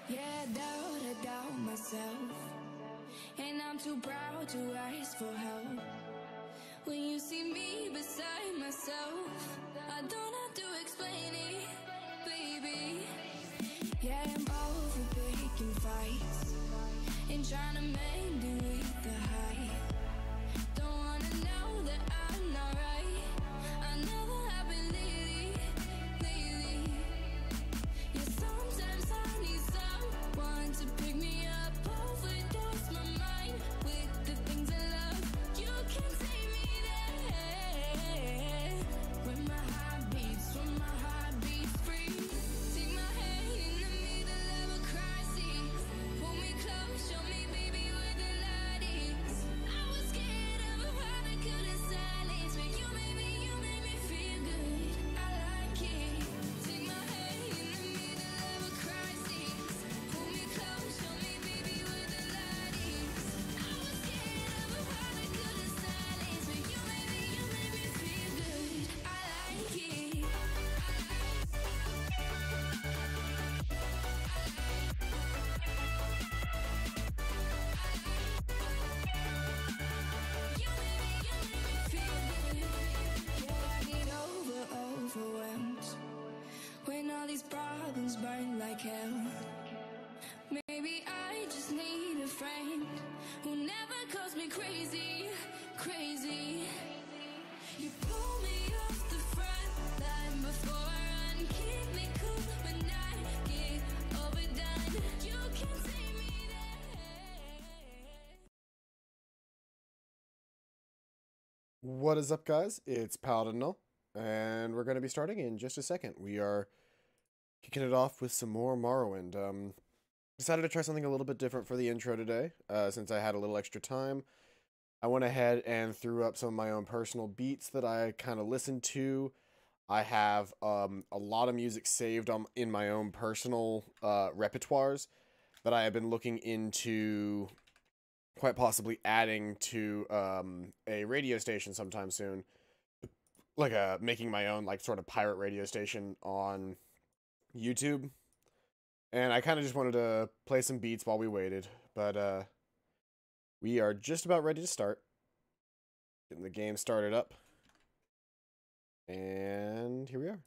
Yeah, I doubt myself, and I'm too proud to ask for help. When you see me beside myself, I don't have to explain it, baby. Yeah, I'm over picking fights and trying to mend it with the hype. Don't wanna know that I'm not right. I never have been lately. Yeah, sometimes I need someone to pick me up, overdose my mind with the things I love. You can take me there when my heart beats free. Take my hand in the middle of a crisis. Pull me close, show me, baby, where the light is. I was scared of a heart that couldn't silence, but you made me feel good. I like it. Take my hand in the middle of a crisis. Pull me close, show me, baby, where the light is. I was scared of a heart that couldn't silence, but you made me feel good. I like it. You made me feel good. Yeah, I get overwhelmed when all these problems burn like hell. Maybe I just need a friend who never calls me crazy. You pull me off the front line before I run. Keep me cool when I get overdone. You can see me there. What is up, guys? It's Paladin Null, and we're going to be starting in just a second. We are kicking it off with some more Morrowind. Decided to try something a little bit different for the intro today, since I had a little extra time. I went ahead and threw up some of my own personal beats that I kind of listened to. I have a lot of music saved in my own personal repertoires that I have been looking into quite possibly adding to a radio station sometime soon. Like making my own like sort of pirate radio station on YouTube. And I kind of just wanted to play some beats while we waited, but we are just about ready to start. Getting the game started up. And here we are.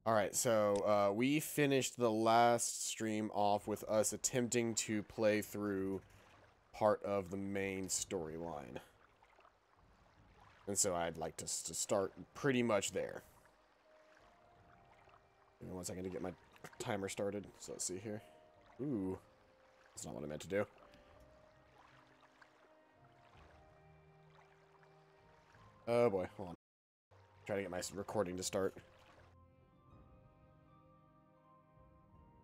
Alright, so we finished the last stream off with us attempting to play through part of the main storyline. And so I'd like to start pretty much there. Give me 1 second to get my timer started. So let's see here. Ooh, that's not what I meant to do. Oh boy, hold on. Try to get my recording to start.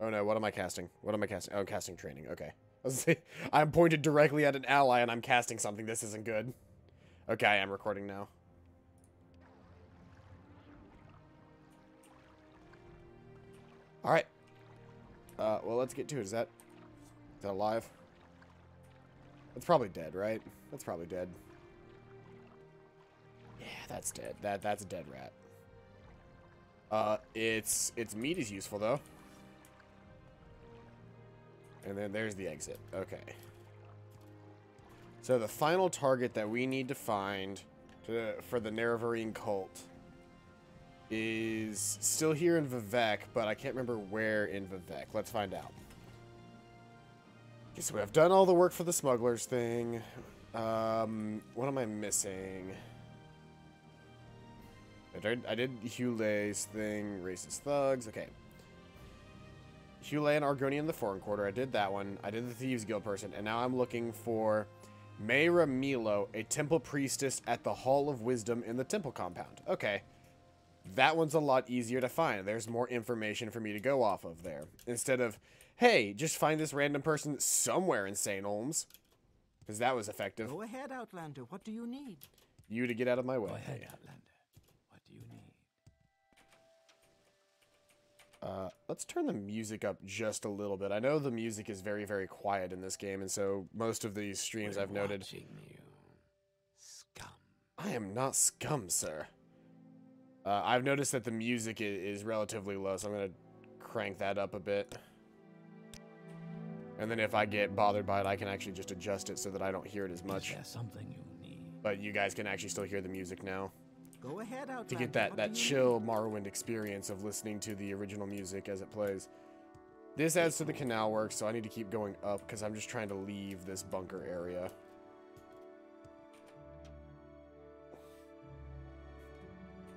Oh no, what am I casting? What am I casting? Oh, casting training, okay. I'm pointed directly at an ally and I'm casting something. This isn't good. Okay, I am recording now. Alright. Well, let's get to it. Is that alive? That's probably dead, right? That's probably dead. Yeah, that's dead. That's a dead rat. Its meat is useful, though. And then there's the exit. Okay. So the final target that we need to find for the Nerevarine cult is still here in Vivec, but I can't remember where in Vivec. Let's find out. Okay, so we have done all the work for the smugglers thing. What am I missing? I did Hulay's thing, racist thugs. Okay. Hulay and Argonian in the Foreign Quarter. I did that one. I did the Thieves Guild person. And now I'm looking for Mayra Milo, a temple priestess at the Hall of Wisdom in the temple compound. Okay. That one's a lot easier to find. There's more information for me to go off of there. Instead of, hey, just find this random person somewhere in St. Olms. Because that was effective. Go ahead, Outlander. What do you need? You to get out of my way. Go ahead, Outlander. What do you need? Let's turn the music up just a little bit. I know the music is very, very quiet in this game, and so most of these streams I've noted... You, scum. I am not scum, sir. I've noticed that the music is relatively low, so I'm going to crank that up a bit. And then if I get bothered by it, I can actually just adjust it so that I don't hear it as much. Is there something you need? But you guys can actually still hear the music now. Go ahead, Outlander. To get that chill Morrowind experience of listening to the original music as it plays. This adds to the canal work, so I need to keep going up because I'm just trying to leave this bunker area.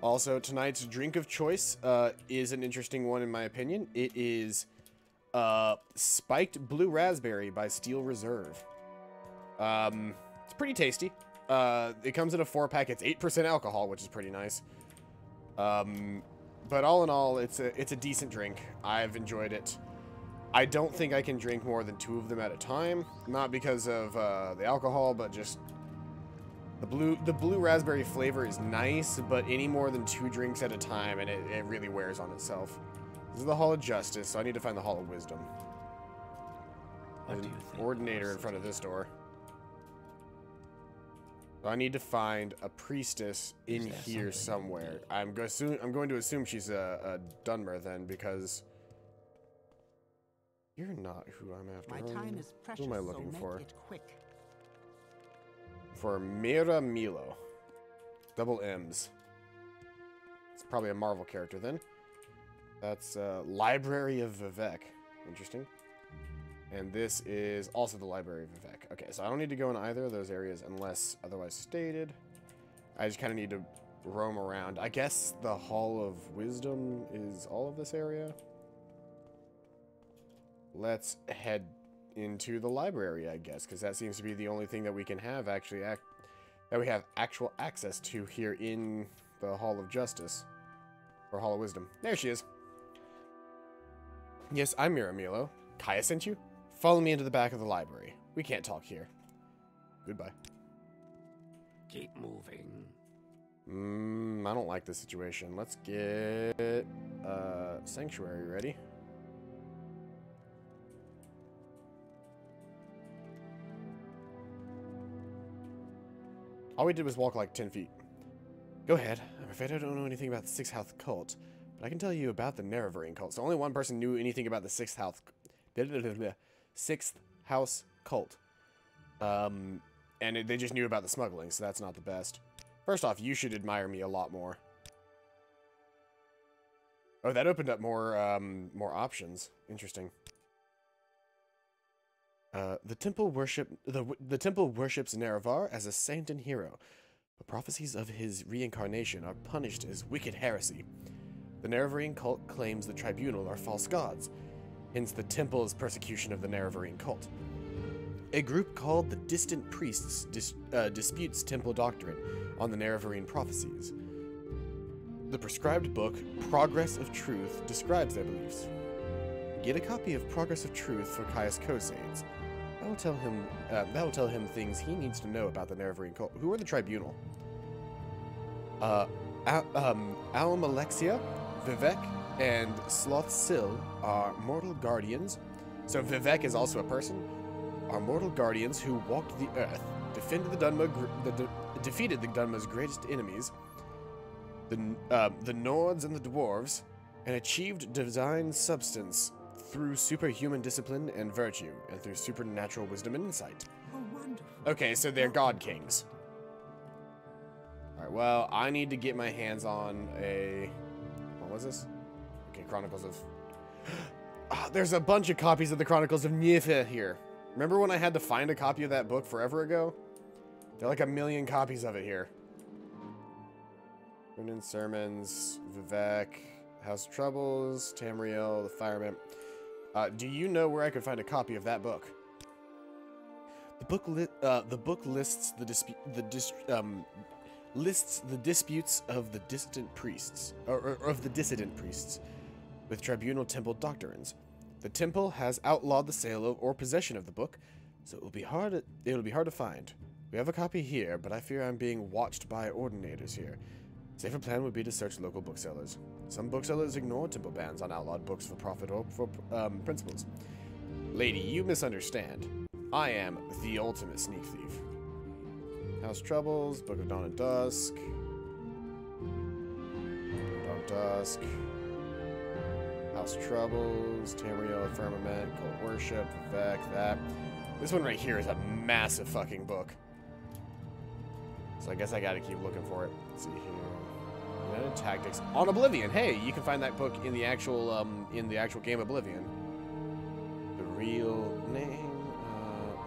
Also, tonight's drink of choice is an interesting one in my opinion. It is Spiked Blue Raspberry by Steel Reserve. It's pretty tasty. It comes in a 4-pack. It's 8% alcohol, which is pretty nice. But all in all, it's a decent drink. I've enjoyed it. I don't think I can drink more than 2 of them at a time. Not because of the alcohol, but just the blue raspberry flavor is nice, but any more than 2 drinks at a time, and it really wears on itself. This is the Hall of Justice, so I need to find the Hall of Wisdom. There's an ordinator in front of this door. So I need to find a priestess in here somewhere. I'm going to assume she's a Dunmer then, because you're not who I'm after. My time is precious, who am I looking for? Make it quick. For Mira Milo. Double M's. It's probably a Marvel character then. That's Library of Vivek. Interesting. And this is also the Library of Vivek. Okay, so I don't need to go in either of those areas unless otherwise stated. I just kind of need to roam around. I guess the Hall of Wisdom is all of this area. Let's head into the library, I guess, because that seems to be the only thing that we can have actually that we have actual access to here in the Hall of Justice. Or Hall of Wisdom. There she is. Yes, I'm Miramilo. Kaya sent you? Follow me into the back of the library. We can't talk here. Goodbye. Keep moving. I don't like this situation. Let's get Sanctuary ready. All we did was walk like 10 feet. Go ahead. I'm afraid I don't know anything about the Sixth House cult, but I can tell you about the Nerevarine cult. So only one person knew anything about the Sixth House cult. And they just knew about the smuggling, so that's not the best. First off, you should admire me a lot more. Oh, that opened up more more options. Interesting. The temple worships Nerevar as a saint and hero, but prophecies of his reincarnation are punished as wicked heresy. The Nerevarine cult claims the tribunal are false gods, hence the temple's persecution of the Nerevarine cult. A group called the Distant Priests disputes temple doctrine on the Nerevarine prophecies. The prescribed book, Progress of Truth, describes their beliefs. Get a copy of Progress of Truth for Caius Kosades. That will tell him things he needs to know about the Nerevarine cult. Who are the tribunal? Almalexia, Vivek, and Sloth Sil are mortal guardians. So Vivek is also a person. Are mortal guardians who walked the earth, defeated the Dunmer's greatest enemies, the Nords and the Dwarves, and achieved divine substance through superhuman discipline and virtue, and through supernatural wisdom and insight. Oh, wonderful. Okay, so they're god kings. Alright, well, I need to get my hands on a... What was this? Okay, Chronicles of... there's a bunch of copies of the Chronicles of Nife here. Remember when I had to find a copy of that book forever ago? There are like 1 million copies of it here. Ronin Sermons, Vivek, House of Troubles, Tamriel, the Fireman. Do you know where I could find a copy of that book? The book lists the disputes of the distant priests, or of the dissident priests, with tribunal temple doctrines. The temple has outlawed the sale of or possession of the book, so it will be hard to find. We have a copy here, but I fear I'm being watched by ordinators here. Safer plan would be to search local booksellers. Some booksellers ignore temple bans on outlawed books for profit or for principles. Lady, you misunderstand. I am the ultimate sneak thief. House Troubles, Book of Dawn and Dusk. Dusk, House Troubles, Tamriel, Firmament, Cult Worship, Vivek, that. This one right here is a massive fucking book. So I guess I gotta keep looking for it. Let's see here. United Tactics on Oblivion. Hey, you can find that book in the actual game Oblivion. The real name.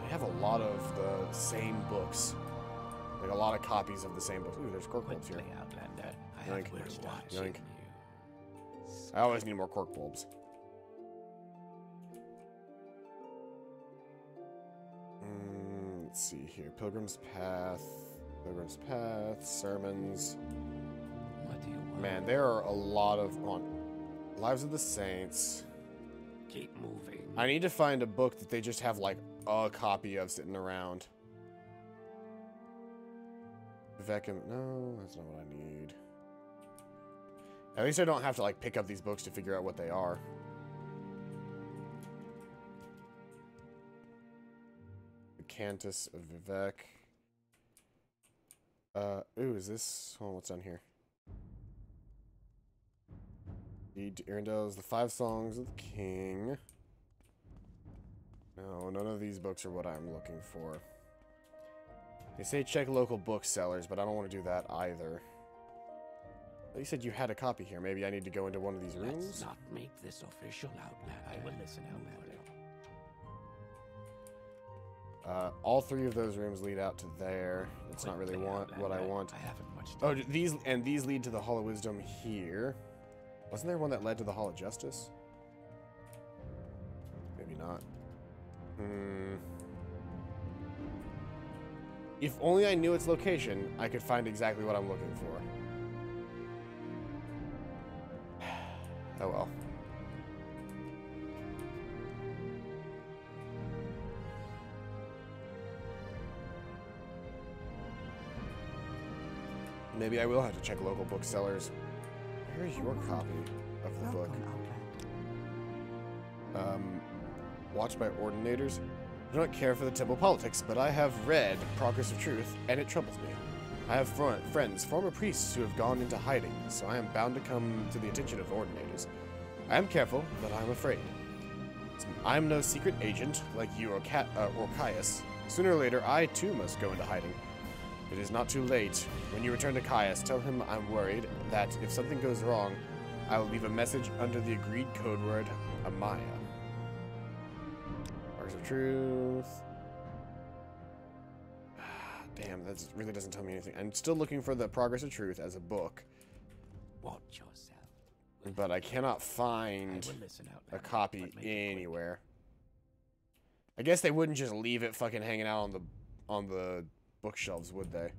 I have a lot of the same books. Like a lot of copies of the same books. Ooh, there's cork bulbs here. Yoink. Yoink. I always need more cork bulbs. Let's see here. Pilgrim's Path. Pilgrim's Path. Sermons. What do you want? Man, there are a lot of... Lives of the Saints. Keep moving. I need to find a book that they just have, like, a copy of sitting around. Vivek, no, that's not what I need. At least I don't have to, like, pick up these books to figure out what they are. The Cantus of Vivek. Ooh, is this... Hold on, what's on here? Deed to Arendel's The 5 Songs of the King. No, none of these books are what I'm looking for. They say check local booksellers, but I don't want to do that either. You said you had a copy here. Maybe I need to go into one of these rooms? Let's not make this official, Outlander. I will listen, Outlander. All 3 of those rooms lead out to there. That's not really what I want. I haven't much time. Oh, these lead to the Hall of Wisdom here. Wasn't there one that led to the Hall of Justice? Maybe not. If only I knew its location, I could find exactly what I'm looking for. Oh well. Maybe I will have to check local booksellers. Where is your copy of the book? Watched by Ordinators. I do not care for the temple politics, but I have read Progress of Truth, and it troubles me. I have friends, former priests, who have gone into hiding, so I am bound to come to the attention of Ordinators. I am careful, but I am afraid. I am no secret agent, like you or Caius. Sooner or later, I too must go into hiding. It is not too late. When you return to Caius, tell him I'm worried that if something goes wrong, I will leave a message under the agreed code word, Amaya. Progress of Truth. Damn, that really doesn't tell me anything. I'm still looking for the Progress of Truth as a book. Watch yourself. But I cannot find Listen, a copy anywhere. I guess they wouldn't just leave it fucking hanging out on the bookshelves, would they?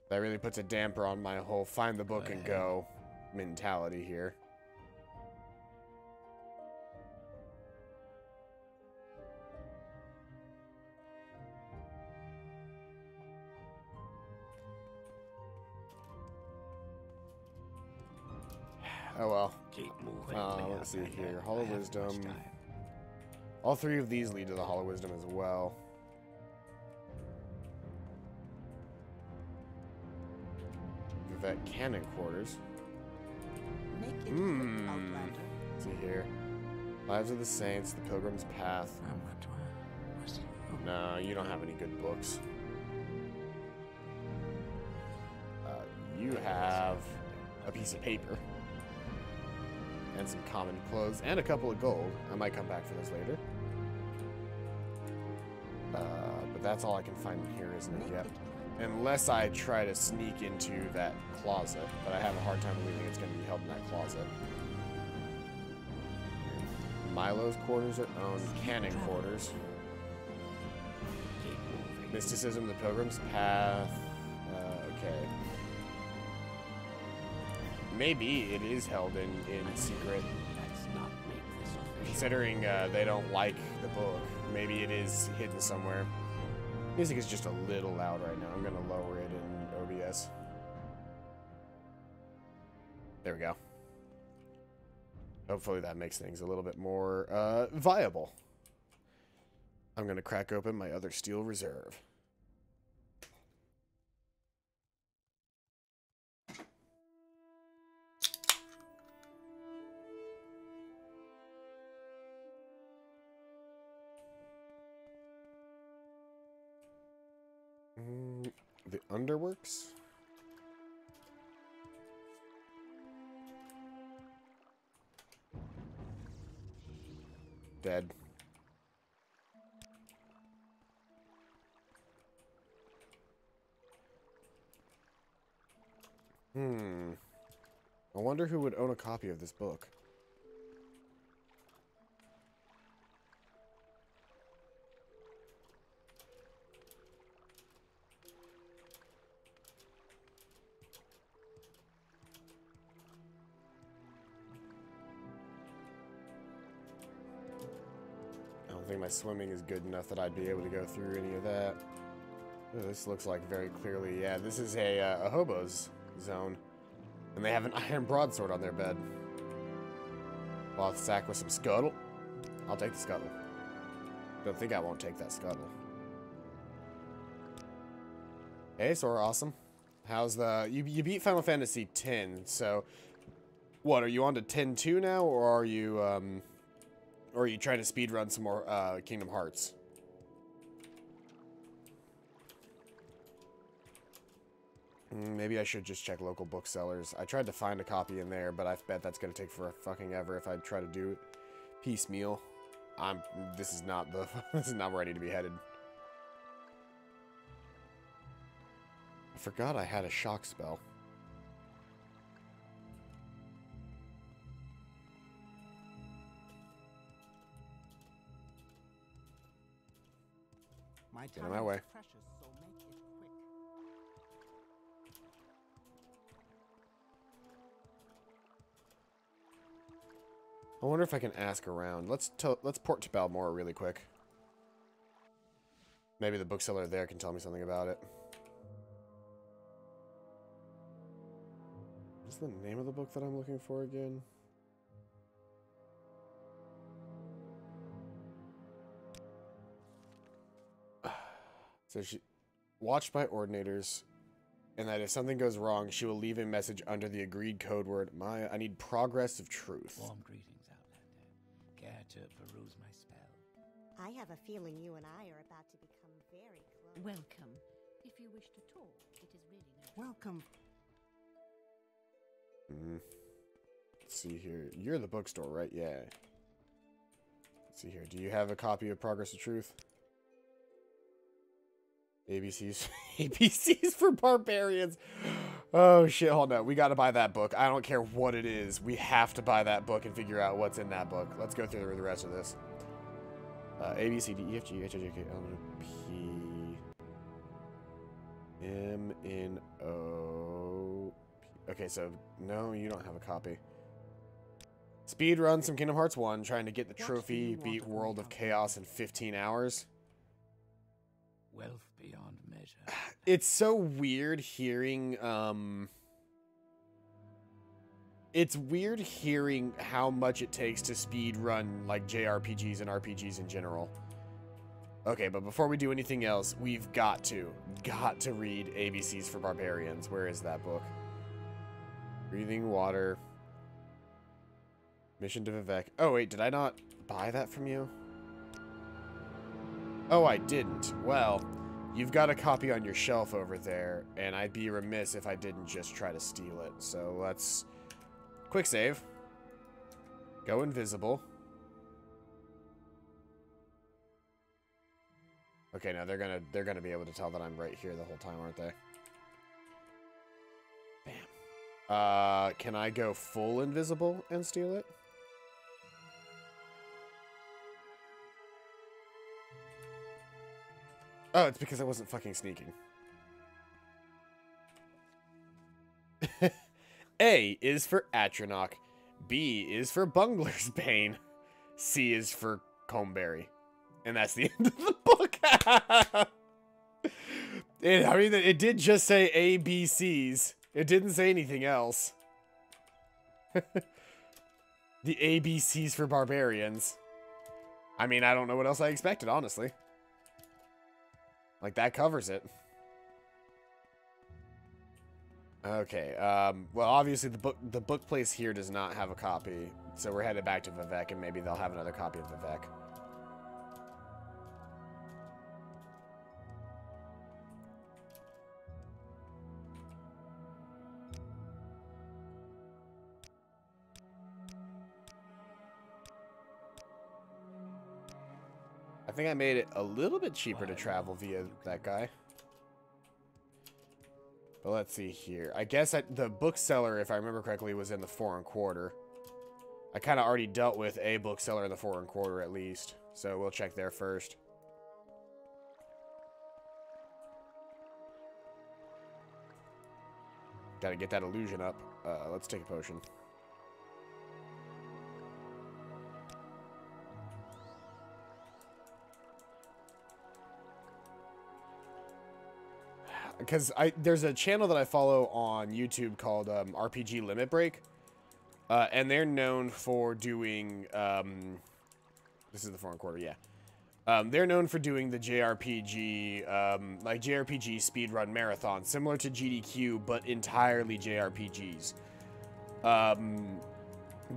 That really puts a damper on my whole find the book and go mentality here. Oh well. Keep moving. Let's see here. Hall of Wisdom. All 3 of these lead to the Hall of Wisdom as well. Vivek Cannon Quarters. Make it quick, Outlander. Let's see here. Lives of the Saints, The Pilgrim's Path. No, you don't have any good books. You have a piece of paper. And some common clothes, and a couple of gold. I might come back for those later. But that's all I can find in here, isn't it? Yep. Unless I try to sneak into that closet. But I have a hard time believing it's going to be held in that closet. Milo's quarters are owned. Cannon quarters. Mysticism, The Pilgrim's Path. Okay. Maybe it is held in secret. Considering they don't like the book, maybe it is hidden somewhere. Music is just a little loud right now. I'm going to lower it in OBS. There we go. Hopefully that makes things a little bit more viable. I'm going to crack open my other steel reserve. The Underworks? Dead. I wonder who would own a copy of this book. I don't think my swimming is good enough that I'd be able to go through any of that. Oh, this looks like very clearly, yeah, this is a hobo's zone. And they have an iron broadsword on their bed. Cloth sack with some scuttle. I'll take the scuttle. Don't think I won't take that scuttle. Hey, Sora, awesome. How's the... You beat Final Fantasy X, so... What, are you on to 10-2 now, or are you trying to speedrun some more Kingdom Hearts? Maybe I should just check local booksellers. I tried to find a copy in there, but I bet that's going to take for a fucking ever if I try to do it piecemeal. This is not where I need to be headed. I forgot I had a shock spell. Get out of my way. I wonder if I can ask around. Let's port to Balmora really quick. Maybe the bookseller there can tell me something about it. What's the name of the book that I'm looking for again? So she watched by ordinators, and that if something goes wrong, she will leave a message under the agreed code word. I need progress of truth. Warm greetings, Outlander. Care to peruse my spell? I have a feeling you and I are about to become very close. Welcome. If you wish to talk, it is really no Welcome. Let's see here. You're the bookstore, right? Yeah. Let's see here. Do you have a copy of Progress of Truth? ABCs. ABCs for Barbarians. Oh shit, hold on. We gotta buy that book. I don't care what it is. We have to buy that book and figure out what's in that book. Let's go through the rest of this. A, B, C, D, E, F, G, H, I, J, K, L, M, P, M, N, O, P. Okay, so, no, you don't have a copy. Speed run some Kingdom Hearts 1, trying to get the trophy, beat World of Chaos in 15 hours. Wealth beyond measure. It's so weird hearing, it's weird hearing how much it takes to speed run, like, JRPGs and RPGs in general. Okay, but before we do anything else, we've got to read ABCs for Barbarians. Where is that book? Breathing Water. Mission to Vivek. Oh, wait, did I not buy that from you? Oh, I didn't. Well, you've got a copy on your shelf over there, and I'd be remiss if I didn't just try to steal it. So let's... Quick save. Go invisible. Okay, now they're gonna be able to tell that I'm right here the whole time, aren't they? Bam. Can I go full invisible and steal it? Oh, it's because I wasn't fucking sneaking. A is for Atronach. B is for Bungler's Bane. C is for Comberry. And that's the end of the book. I mean, it did just say A, B, C's. It didn't say anything else. The ABCs for Barbarians. I mean, I don't know what else I expected, honestly. Like, that covers it. Okay, well, obviously the book place here does not have a copy, so we're headed back to Vivek, and maybe they'll have another copy of Vivek. I think I made it a little bit cheaper to travel via that guy. But let's see here. I guess the bookseller, if I remember correctly, was in the 4 1/4. I kind of already dealt with a bookseller in the 4 1/4 at least. So we'll check there first. Gotta get that illusion up. Let's take a potion. Because there's a channel that I follow on YouTube called RPG Limit Break. And they're known for doing... this is the 4 1/4, yeah. They're known for doing the JRPG, like JRPG speedrun marathon, similar to GDQ, but entirely JRPGs.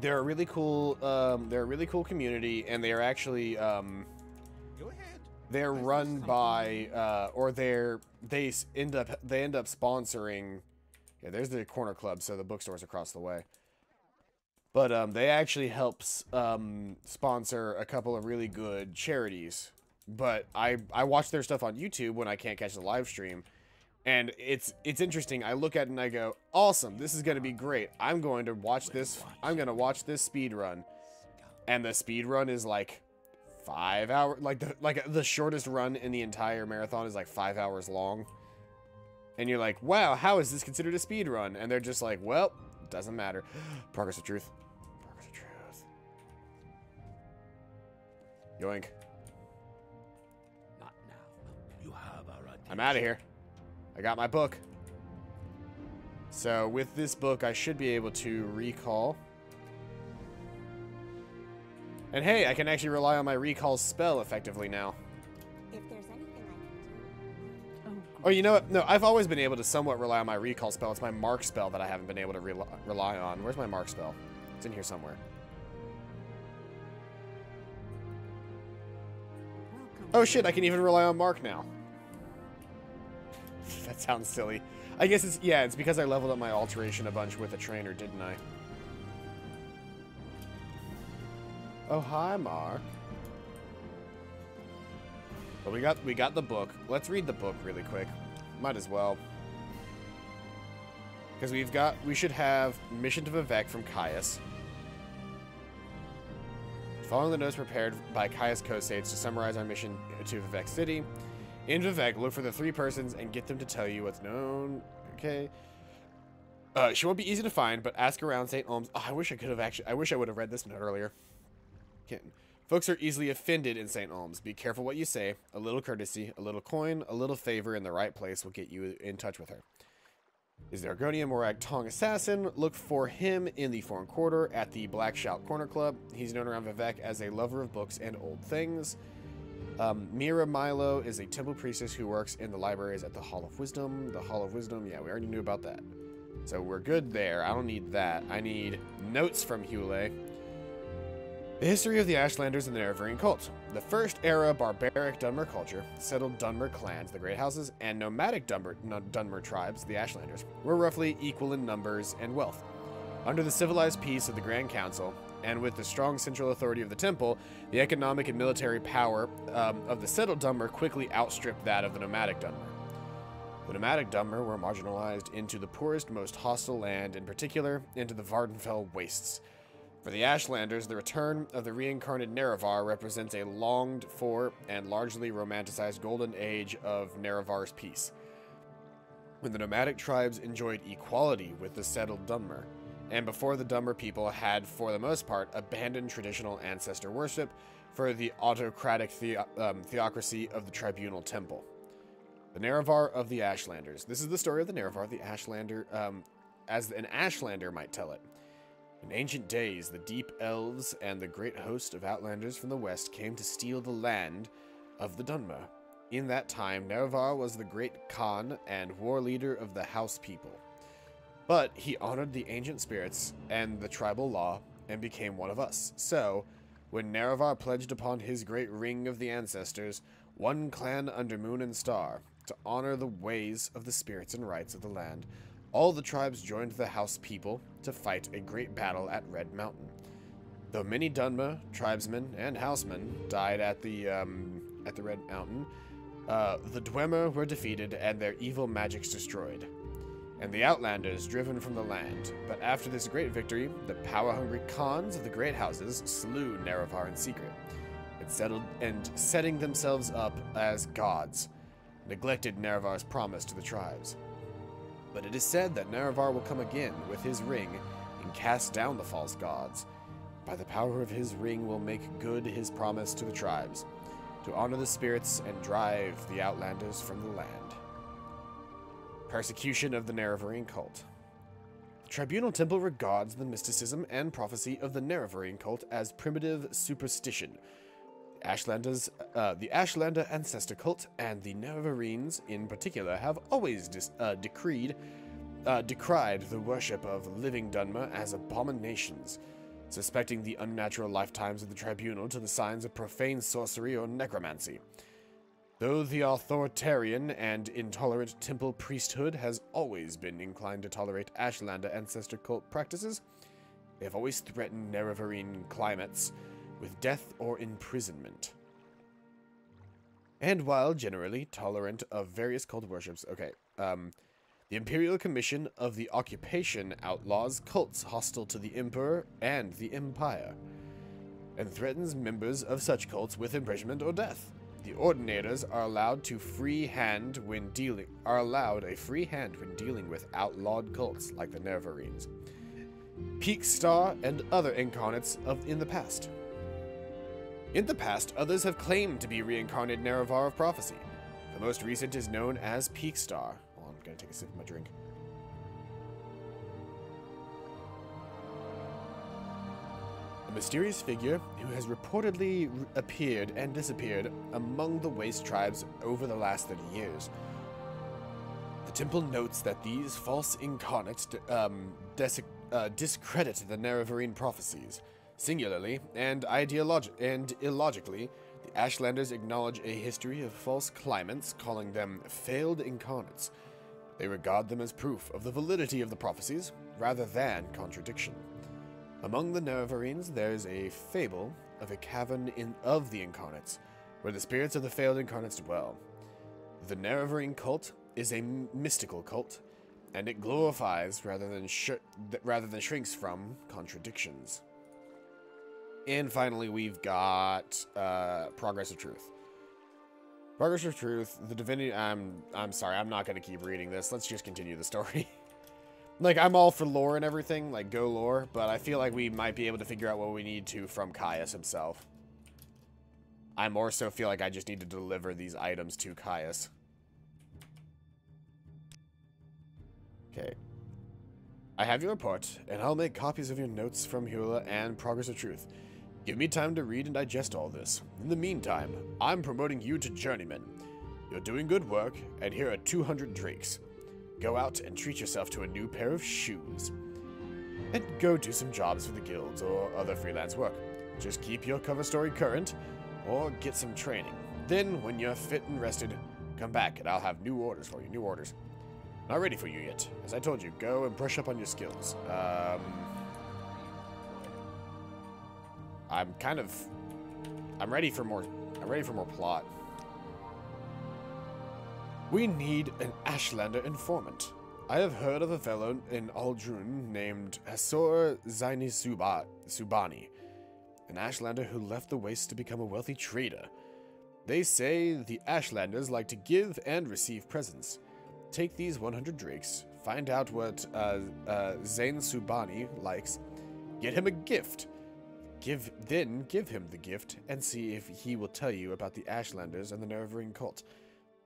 They're a really cool community, and they are actually, Go ahead. they're run by, or they end up sponsoring, yeah, there's the corner club, so the bookstore's across the way. But they actually help sponsor a couple of really good charities. But I watch their stuff on YouTube when I can't catch the live stream. And it's interesting. I look at it and I go, awesome, this is going to be great. I'm going to watch this. I'm going to watch this speed run. And the speed run is like 5 hours. Like the shortest run in the entire marathon is like 5 hours long. And you're like, wow, how is this considered a speed run? And they're just like, well, doesn't matter. Progress of truth. Progress of truth. Yoink. Not now. You have our attention. I'm out of here. I got my book. So with this book, I should be able to recall. And hey, I can actually rely on my recall spell effectively now. If there's anything I can do. Oh, you know what? No, I've always been able to somewhat rely on my recall spell. It's my mark spell that I haven't been able to rely on. Where's my mark spell? It's in here somewhere. Welcome. Oh shit, I can even rely on mark now. That sounds silly. I guess it's, yeah, it's because I leveled up my alteration a bunch with a trainer, didn't I? Oh, hi, Mark. But we got the book. Let's read the book really quick. Might as well. Because we should have Mission to Vivek from Caius. Following the notes prepared by Caius Kosates to summarize our mission to Vivek City. In Vivek, look for the 3 persons and get them to tell you what's known. Okay. She won't be easy to find, but ask around St. Olms. Oh, I wish I would have read this note earlier. Folks are easily offended in St. Olms. Be careful what you say. A little courtesy, a little coin, a little favor in the right place will get you in touch with her. Is the Argonian Morag Tong assassin? Look for him in the 4 1/4 at the Black Shout Corner Club. He's known around Vivek as a lover of books and old things. Mira Milo is a temple priestess who works in the libraries at the Hall of Wisdom. The Hall of Wisdom, yeah, we already knew about that. So we're good there. I don't need that. I need notes from Hule. The history of the Ashlanders and the Nerevarine cult. The first era barbaric Dunmer culture settled Dunmer clans, the Great Houses, and nomadic Dunmer tribes, the Ashlanders, were roughly equal in numbers and wealth. Under the civilized peace of the Grand Council, and with the strong central authority of the temple, the economic and military power of the settled Dunmer quickly outstripped that of the nomadic Dunmer. The nomadic Dunmer were marginalized into the poorest, most hostile land, in particular, into the Vardenfell wastes. For the Ashlanders, the return of the reincarnated Nerevar represents a longed-for and largely romanticized golden age of Nerevar's peace, when the nomadic tribes enjoyed equality with the settled Dunmer, and before the Dunmer people had, for the most part, abandoned traditional ancestor worship for the autocratic theocracy of the Tribunal Temple. The Nerevar of the Ashlanders. This is the story of the Nerevar, the Ashlander, as an Ashlander might tell it. In ancient days, the deep elves and the great host of outlanders from the west came to steal the land of the Dunmer. In that time, Nerevar was the great Khan and war leader of the House people. But he honored the ancient spirits and the tribal law and became one of us. So, when Nerevar pledged upon his great ring of the ancestors, one clan under moon and star, to honor the ways of the spirits and rights of the land, all the tribes joined the House people to fight a great battle at Red Mountain. Though many Dunmer, tribesmen, and housemen died at the at the Red Mountain, the Dwemer were defeated and their evil magics destroyed, and the Outlanders driven from the land. But after this great victory, the power-hungry Khans of the Great Houses slew Nerevar in secret, and setting themselves up as gods, neglected Nerevar's promise to the tribes. But it is said that Nerevar will come again with his ring and cast down the false gods. By the power of his ring will make good his promise to the tribes, to honor the spirits and drive the Outlanders from the land. Persecution of the Nerevarine cult. The Tribunal Temple regards the mysticism and prophecy of the Nerevarine cult as primitive superstition. The Ashlander ancestor cult and the Nerevarines in particular have always decried the worship of living Dunmer as abominations, suspecting the unnatural lifetimes of the Tribunal to the signs of profane sorcery or necromancy. Though the authoritarian and intolerant temple priesthood has always been inclined to tolerate Ashlander ancestor cult practices, they have always threatened Nerevarine climates with death or imprisonment. And while generally tolerant of various cult worships, the Imperial Commission of the Occupation outlaws cults hostile to the Emperor and the Empire, and threatens members of such cults with imprisonment or death. The Ordinators are allowed a free hand when dealing with outlawed cults like the Nerevarines, Peak Star, and other incarnates in the past. In the past, others have claimed to be reincarnated Nerevar of prophecy. The most recent is known as Peak Star. Hold on, I'm gonna take a sip of my drink. A mysterious figure who has reportedly appeared and disappeared among the Waste tribes over the last 30 years. The temple notes that these false incarnates discredit the Nerevarine prophecies. Singularly and illogically, the Ashlanders acknowledge a history of false claimants, calling them failed incarnates. They regard them as proof of the validity of the prophecies, rather than contradiction. Among the Nerevarines, there is a fable of a cavern of the incarnates, where the spirits of the failed incarnates dwell. The Nerevarine cult is a mystical cult, and it glorifies rather than shrinks from contradictions. And finally, we've got Progress of Truth. Progress of Truth, the divinity... I'm sorry, I'm not going to keep reading this. Let's just continue the story. Like, I'm all for lore and everything, like, go lore, but I feel like we might be able to figure out what we need to from Caius himself. I more so feel like I just need to deliver these items to Caius. Okay. I have your report, and I'll make copies of your notes from Hula and Progress of Truth. Give me time to read and digest all this. In the meantime, I'm promoting you to Journeyman. You're doing good work, and here are 200 drakes. Go out and treat yourself to a new pair of shoes. And go do some jobs for the guilds or other freelance work. Just keep your cover story current, or get some training. Then, when you're fit and rested, come back and I'll have new orders for you. New orders. Not ready for you yet. As I told you, go and brush up on your skills. I'm ready for more plot. We need an Ashlander informant. I have heard of a fellow in Aldrun named Hasor Zaini Subani, an Ashlander who left the Waste to become a wealthy trader. They say the Ashlanders like to give and receive presents. Take these 100 drakes, find out what Zain Subani likes, get him a gift. Give him the gift and see if he will tell you about the Ashlanders and the Nerevarine cult.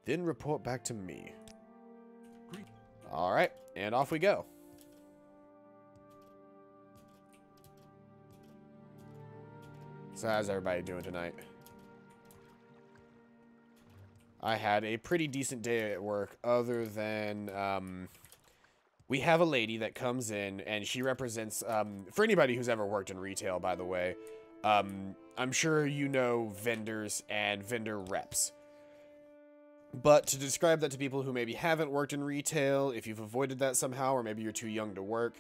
Then report back to me. Alright, and off we go. So how's everybody doing tonight? I had a pretty decent day at work, other than, we have a lady that comes in, and she represents, for anybody who's ever worked in retail, by the way, I'm sure you know vendors and vendor reps. But to describe that to people who maybe haven't worked in retail, if you've avoided that somehow, or maybe you're too young to work,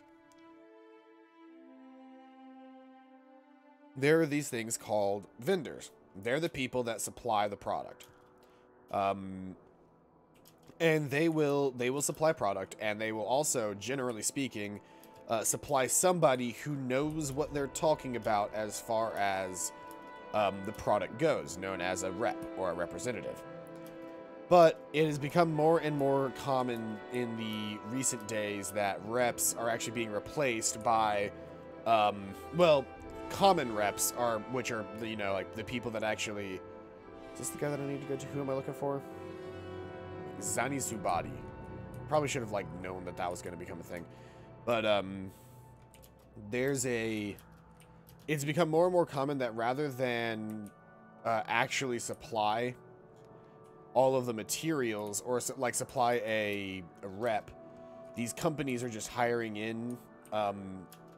there are these things called vendors. They're the people that supply the product. And they will supply product, and they will also, generally speaking, supply somebody who knows what they're talking about as far as the product goes, known as a rep or a representative. But it has become more and more common in the recent days that reps are actually being replaced by, well, common reps are, which are, you know, like the people that actually, is this the guy that I need to go to? Who am I looking for? Zani Zubadi. Probably should have, like, known that that was going to become a thing. But, it's become more and more common that rather than actually supply all of the materials or like supply a rep, these companies are just hiring in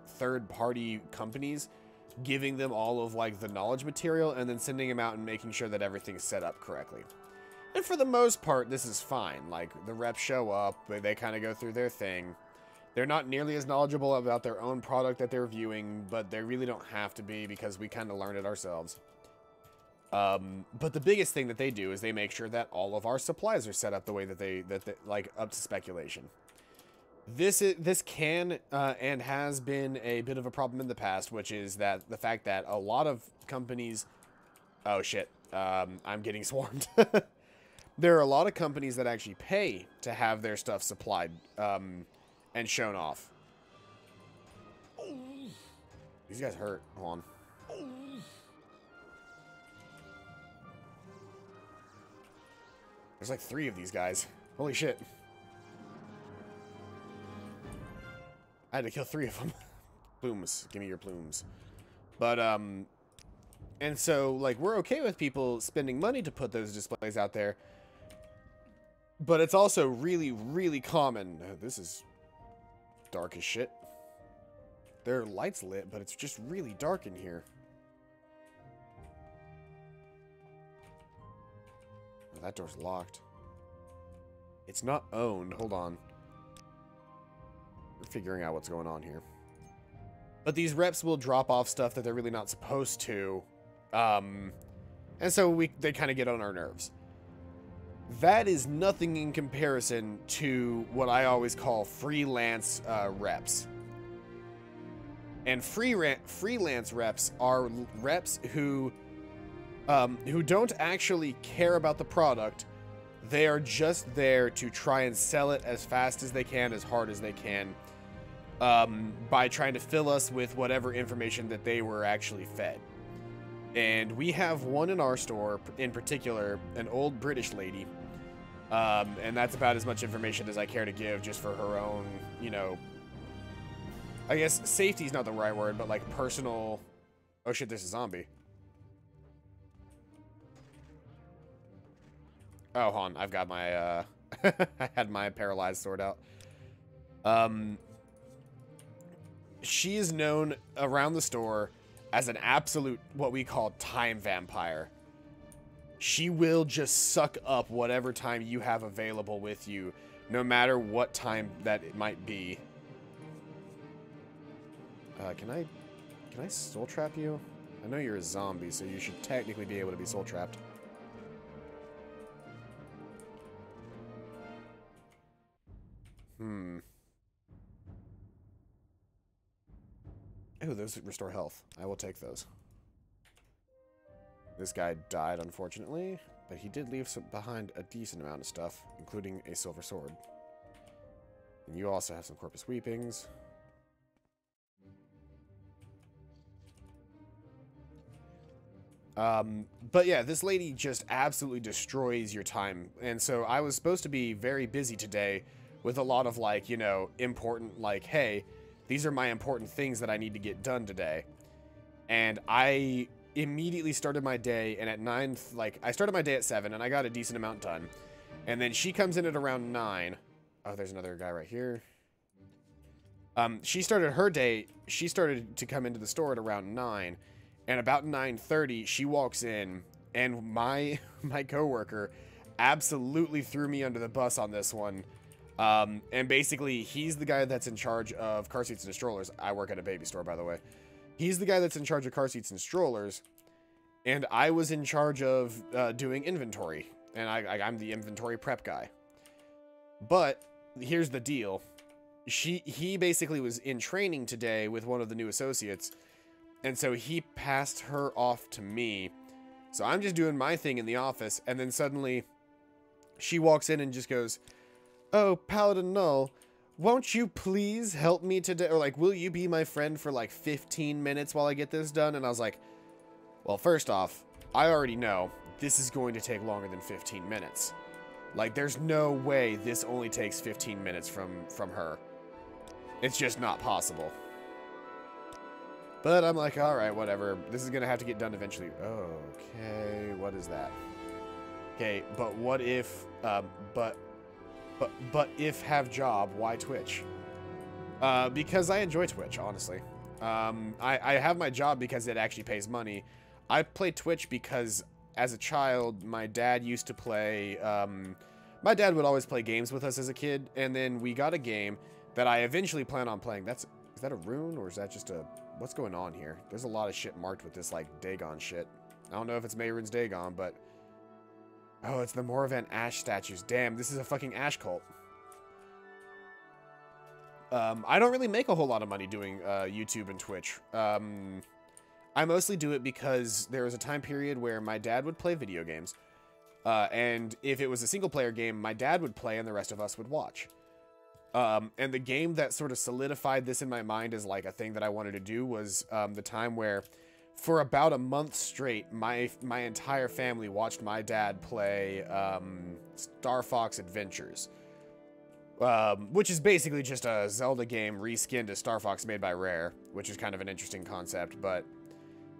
third-party companies, giving them all of like the knowledge material and then sending them out and making sure that everything's set up correctly. And for the most part, this is fine. Like, the reps show up, they kind of go through their thing. They're not nearly as knowledgeable about their own product that they're viewing, but they really don't have to be because we kind of learned it ourselves. But the biggest thing that they do is they make sure that all of our supplies are set up the way that they like, up to speculation. This can and has been a bit of a problem in the past, which is that the fact that a lot of companies, oh shit, I'm getting swarmed. There are a lot of companies that actually pay to have their stuff supplied and shown off. These guys hurt. Hold on. There's like 3 of these guys. Holy shit. I had to kill 3 of them. Plumes. Give me your plumes. But, and so, like, we're okay with people spending money to put those displays out there. But it's also really, really common. This is dark as shit. There are lights lit, but it's just really dark in here. Oh, that door's locked. It's not owned. Hold on. We're figuring out what's going on here. But these reps will drop off stuff that they're really not supposed to. And so they kind of get on our nerves. That is nothing in comparison to what I always call freelance reps. And freelance reps are reps who don't actually care about the product. They are just there to try and sell it as fast as they can, as hard as they can, by trying to fill us with whatever information that they were actually fed. And we have one in our store, in particular, an old British lady. And that's about as much information as I care to give, just for her own, you know, I guess safety is not the right word, but like personal. Oh shit, there's a zombie. Oh, hold on, I've got my, I had my paralyzed sword out. She is known around the store as an absolute, what we call, time vampire. She will just suck up whatever time you have available with you, no matter what time that it might be. Can I soul trap you? I know you're a zombie, so you should technically be able to be soul trapped. Oh, those restore health. I will take those. This guy died, unfortunately, but he did leave behind a decent amount of stuff, including a silver sword. And you also have some corpus weepings. But yeah, this lady just absolutely destroys your time. And so I was supposed to be very busy today with a lot of, like, you know, important, like, hey, these are my important things that I need to get done today. And I immediately started my day, and at 9, like, I started my day at 7, and I got a decent amount done. And then she comes in at around 9. Oh, there's another guy right here. She started her day, she started to come into the store at around 9. And about 9:30, she walks in, and my coworker absolutely threw me under the bus on this one. And basically, he's the guy that's in charge of car seats and strollers. I work at a baby store, by the way. He's the guy that's in charge of car seats and strollers. and I was in charge of doing inventory, and I'm the inventory prep guy. But here's the deal. He basically was in training today with one of the new associates, and so he passed her off to me. So I'm just doing my thing in the office, and then suddenly she walks in and just goes, "Oh, Paladin Null, won't you please help me today?" Or like, "Will you be my friend for like 15 minutes while I get this done?" And I was like, well, first off, I already know this is going to take longer than 15 minutes. Like, there's no way this only takes 15 minutes from her. It's just not possible. But I'm like, all right, whatever. This is going to have to get done eventually. Okay, what is that? Okay, but what if, but if have job, why Twitch? Because I enjoy Twitch, honestly. I have my job because it actually pays money. I play Twitch because as a child, my dad used to play, my dad would always play games with us as a kid, and then we got a game that I eventually plan on playing. Is that a rune, or is that just a, what's going on here? There's a lot of shit marked with this, like, Dagon shit. I don't know if it's Mehrunes Dagon, but, oh, it's the Moravan Ash statues. Damn, this is a fucking Ash cult. I don't really make a whole lot of money doing YouTube and Twitch. I mostly do it because there was a time period where my dad would play video games, and if it was a single-player game, my dad would play and the rest of us would watch. And the game that sort of solidified this in my mind as like a thing that I wanted to do was the time where, for about a month straight, my entire family watched my dad play Star Fox Adventures, which is basically just a Zelda game reskinned as Star Fox made by Rare, which is kind of an interesting concept, but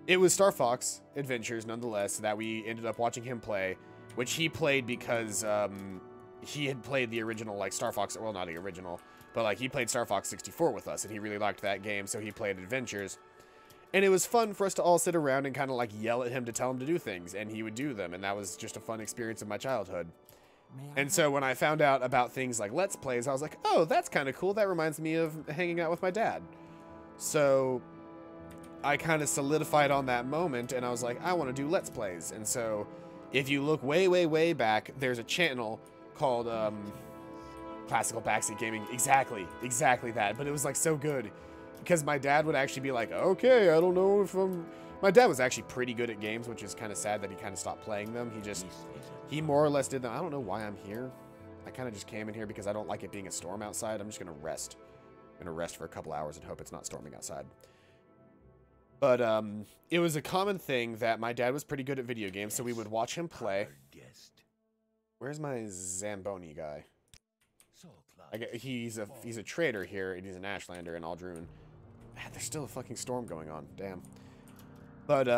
it was Star Fox Adventures, nonetheless, that we ended up watching him play, which he played because he had played the original, like, Star Fox, well, not the original, but, like, he played Star Fox 64 with us, and he really liked that game, so he played Adventures. And it was fun for us to all sit around and kind of, like, yell at him to tell him to do things, and he would do them, and that was just a fun experience of my childhood. And so when I found out about things like Let's Plays, I was like, oh, that's kind of cool. That reminds me of hanging out with my dad. So I kind of solidified on that moment, and I was like, I want to do Let's Plays. And so if you look way, way, way back, there's a channel called Classical Backseat Gaming. Exactly that. But it was like so good because my dad would actually be like, okay, I don't know if I'm... My dad was actually pretty good at games, which is kind of sad that he kind of stopped playing them. He more or less did them. I don't know why I'm here. I kind of just came in here because I don't like it being a storm outside. I'm just going to rest. I'm going to rest for a couple hours and hope it's not storming outside. But it was a common thing that my dad was pretty good at video games, so we would watch him play. Where's my Zamboni guy? He's a trader here, and he's an Ashlander in Aldruin. Man, there's still a fucking storm going on. Damn. But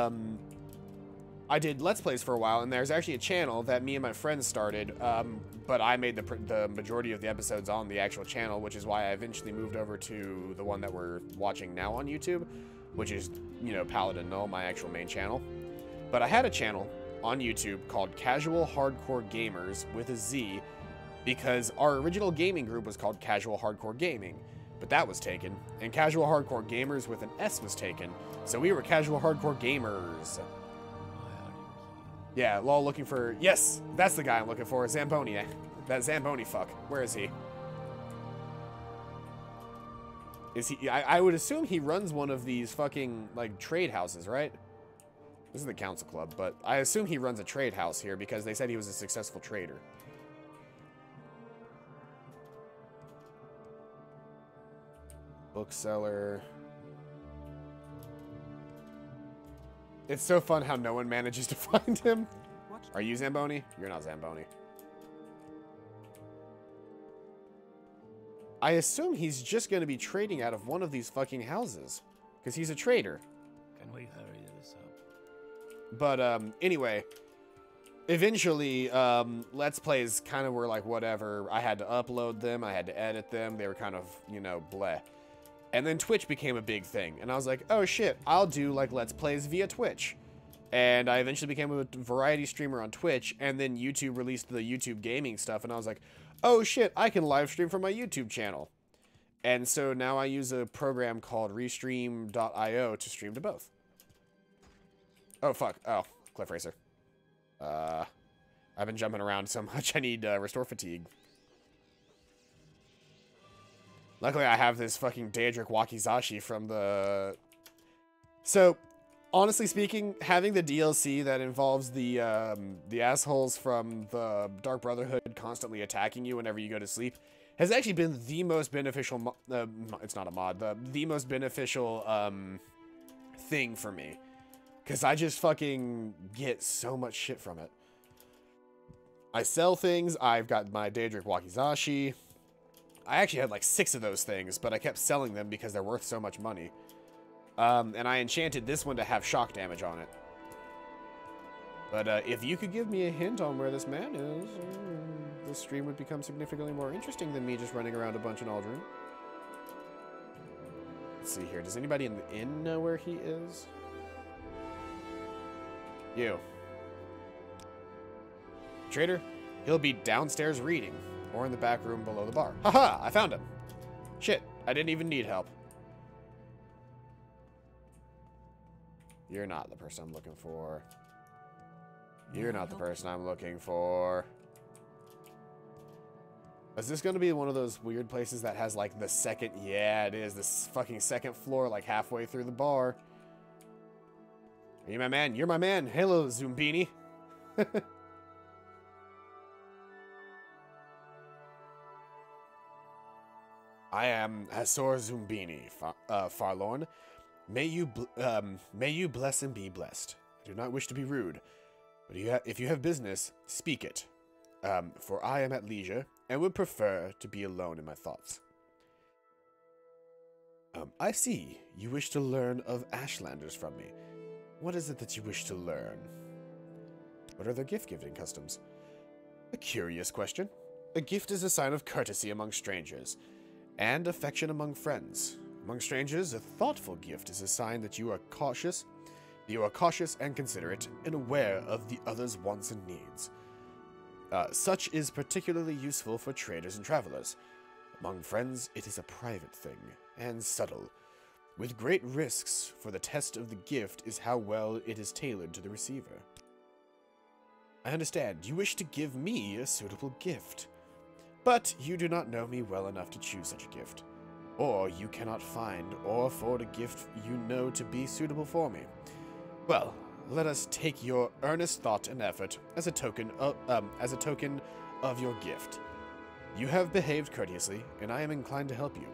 I did Let's Plays for a while, and there's actually a channel that me and my friends started, but I made the majority of the episodes on the actual channel, which is why I eventually moved over to the one that we're watching now on YouTube, which is, you know, Paladin Null, my actual main channel. But I had a channel on YouTube called Casual Hardcore Gamers with a Z, because our original gaming group was called Casual Hardcore Gaming, but that was taken, and Casual Hardcore Gamers with an S was taken, so we were Casual Hardcore Gamers. Yeah, lol, looking for... Yes, that's the guy I'm looking for, Zamboni. That Zamboni fuck. Where is he? Is he... I would assume he runs one of these fucking, like, trade houses, right? This is the council club, but I assume he runs a trade house here because they said he was a successful trader. Bookseller. It's so fun how no one manages to find him. Are you Zamboni? You're not Zamboni. I assume he's just going to be trading out of one of these fucking houses. Because he's a trader. Can we hurry this up? But, anyway. Eventually, Let's Plays kind of were like, whatever. I had to upload them. I had to edit them. They were kind of, you know, bleh. And then Twitch became a big thing. And I was like, oh shit, I'll do like Let's Plays via Twitch. And I eventually became a variety streamer on Twitch. And then YouTube released the YouTube gaming stuff. And I was like, oh shit, I can live stream from my YouTube channel. And so now I use a program called Restream.io to stream to both. Oh fuck, oh, Cliff Racer. I've been jumping around so much, I need Restore Fatigue. Luckily, I have this fucking Daedric Wakizashi from the... So, honestly speaking, having the DLC that involves the assholes from the Dark Brotherhood constantly attacking you whenever you go to sleep has actually been the most beneficial... it's not a mod. The most beneficial thing for me. Because I just fucking get so much shit from it. I sell things. I've got my Daedric Wakizashi. I actually had like 6 of those things, but I kept selling them because they're worth so much money. And I enchanted this one to have shock damage on it. But if you could give me a hint on where this man is, this stream would become significantly more interesting than me just running around a bunch in Aldrin. Let's see here. Does anybody in the inn know where he is? You. Trader, he'll be downstairs reading, or in the back room below the bar. Haha, I found him. Shit, I didn't even need help. You're not the person I'm looking for. You're not the person I'm looking for. Is this going to be one of those weird places that has like the second... Yeah, it is. This fucking second floor like halfway through the bar. Are you my man? You're my man. Hello, Zumbini. I am Hasor Zumbini, Farlorn. May you bless and be blessed. I do not wish to be rude, but if you have business, speak it. For I am at leisure, and would prefer to be alone in my thoughts. I see. You wish to learn of Ashlanders from me. What is it that you wish to learn? What are their gift-giving customs? A curious question. A gift is a sign of courtesy among strangers, and affection among friends. Among strangers, a thoughtful gift is a sign that you are cautious and considerate, and aware of the other's wants and needs. Such is particularly useful for traders and travelers. Among friends, it is a private thing, and subtle, with great risks, for the test of the gift is how well it is tailored to the receiver. I understand. You wish to give me a suitable gift. But you do not know me well enough to choose such a gift. Or you cannot find or afford a gift you know to be suitable for me. Well, let us take your earnest thought and effort as a token of your gift. You have behaved courteously, and I am inclined to help you.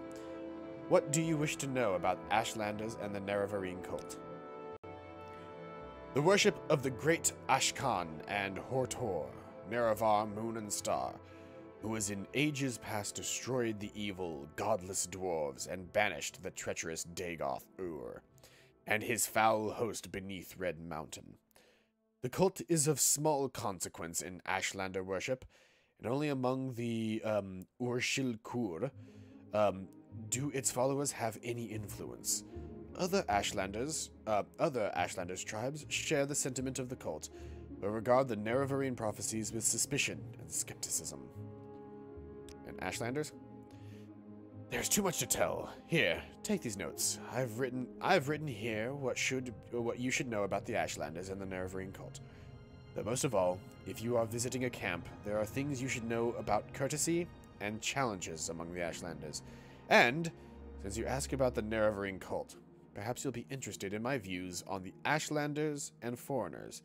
What do you wish to know about Ashlanders and the Nerevarine cult? The worship of the great Ashkan and Hortor, Nerevar, Moon and Star, who has in ages past destroyed the evil, godless dwarves and banished the treacherous Dagoth Ur, and his foul host beneath Red Mountain. The cult is of small consequence in Ashlander worship, and only among the Urshilkur do its followers have any influence. Other Ashlanders tribes share the sentiment of the cult, but regard the Nerevarine prophecies with suspicion and skepticism. And Ashlanders? There's too much to tell. Here, take these notes. I've written here what you should know about the Ashlanders and the Nerevarine cult. But most of all, if you are visiting a camp, there are things you should know about courtesy and challenges among the Ashlanders. And, since you ask about the Nerevarine cult, perhaps you'll be interested in my views on the Ashlanders and foreigners,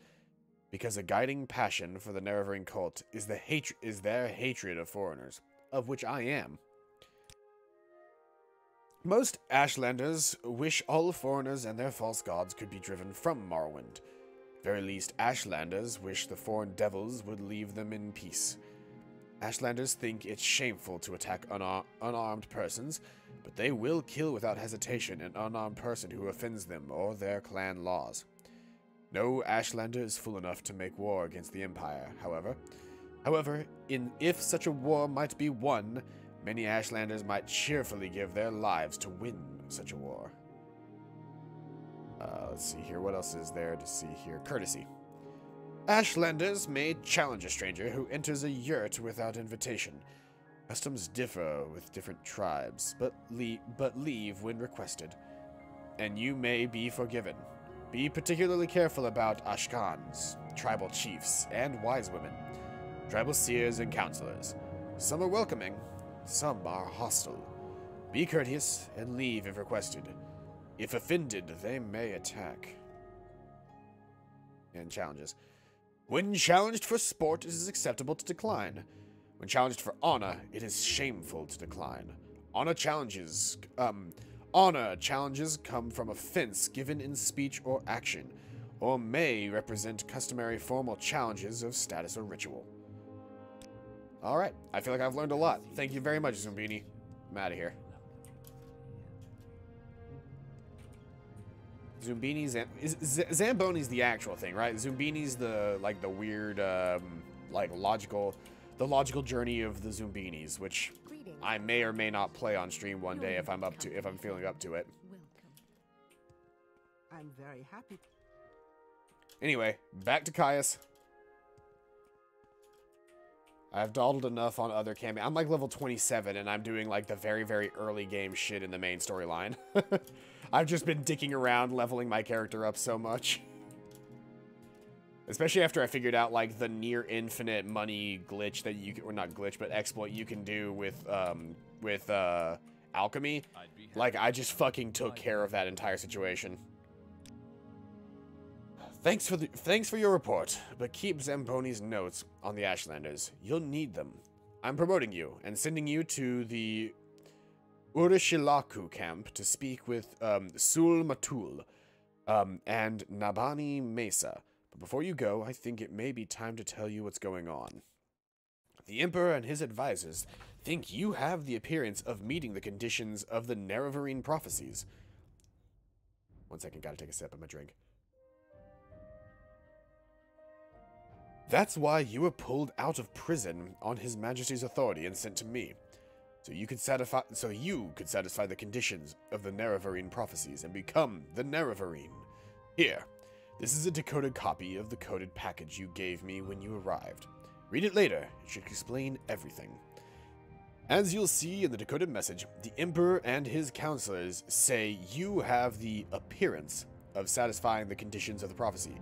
because a guiding passion for the Nerevarine cult is their hatred of foreigners, of which I am. Most Ashlanders wish all foreigners and their false gods could be driven from Morrowind. At very least, Ashlanders wish the foreign devils would leave them in peace. Ashlanders think it's shameful to attack unarmed persons, but they will kill without hesitation an unarmed person who offends them or their clan laws. No Ashlander is fool enough to make war against the Empire, however. If such a war might be won, many Ashlanders might cheerfully give their lives to win such a war. Let's see here. What else is there to see here? Courtesy. Ashlanders may challenge a stranger who enters a yurt without invitation. Customs differ with different tribes, but leave when requested, and you may be forgiven. Be particularly careful about Ashkans, tribal chiefs, and wise women, tribal seers and counselors. Some are welcoming, some are hostile. Be courteous and leave if requested. If offended, they may attack. And challenges. When challenged for sport, it is acceptable to decline. When challenged for honor, it is shameful to decline. Honor challenges come from offense given in speech or action, or may represent customary formal challenges of status or ritual. Alright, I feel like I've learned a lot. Thank you very much, Zumbini. I'm out of here. Zumbini's Zamboni's the actual thing, right? Zumbini's the the weird logical journey of the Zumbinis, which I may or may not play on stream one day if I'm feeling up to it. I'm very happy. Anyway, back to Caius. I've dawdled enough on other campaigns. I'm like level 27 and I'm doing like the very, very early game shit in the main storyline. I've just been dicking around leveling my character up so much. Especially after I figured out like the near infinite money glitch that you can, or not glitch, but exploit you can do with alchemy. Like I just fucking took care of that entire situation. Thanks for your report, but keep Zamboni's notes on the Ashlanders. You'll need them. I'm promoting you and sending you to the Urishilaku camp to speak with Sul Matul and Nabani Mesa. But before you go, I think it may be time to tell you what's going on. The Emperor and his advisors think you have the appearance of meeting the conditions of the Nerevarine prophecies. 1 second, gotta take a sip of my drink. That's why you were pulled out of prison on His Majesty's authority and sent to me. So you could satisfy the conditions of the Nerevarine prophecies and become the Nerevarine. Here, this is a decoded copy of the coded package you gave me when you arrived. Read it later, it should explain everything. As you'll see in the decoded message, the Emperor and his counselors say you have the appearance of satisfying the conditions of the prophecy.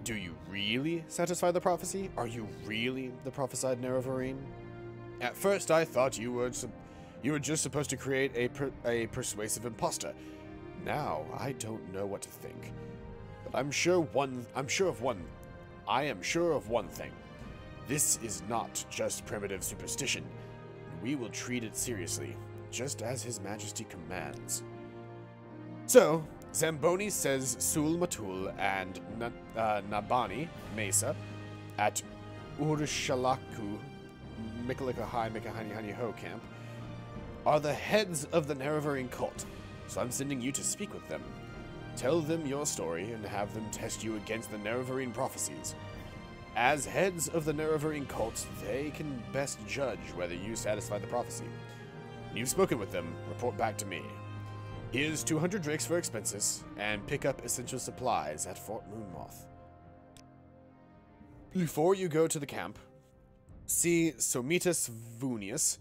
Do you really satisfy the prophecy? Are you really the prophesied Nerevarine? At first, I thought you were just supposed to create a persuasive imposter. Now, I don't know what to think. But I am sure of one thing. This is not just primitive superstition. We will treat it seriously, just as His Majesty commands. So, Zamboni says Sul Matul and Nabani Mesa at Urshalaku Mikahani Ho camp are the heads of the Nerevarine cult, so I'm sending you to speak with them. Tell them your story and have them test you against the Nerevarine prophecies. As heads of the Nerevarine cult, they can best judge whether you satisfy the prophecy. When you've spoken with them, report back to me. Here's 200 drakes for expenses, and pick up essential supplies at Fort Moonmoth. Before you go to the camp, see Somitus Vunius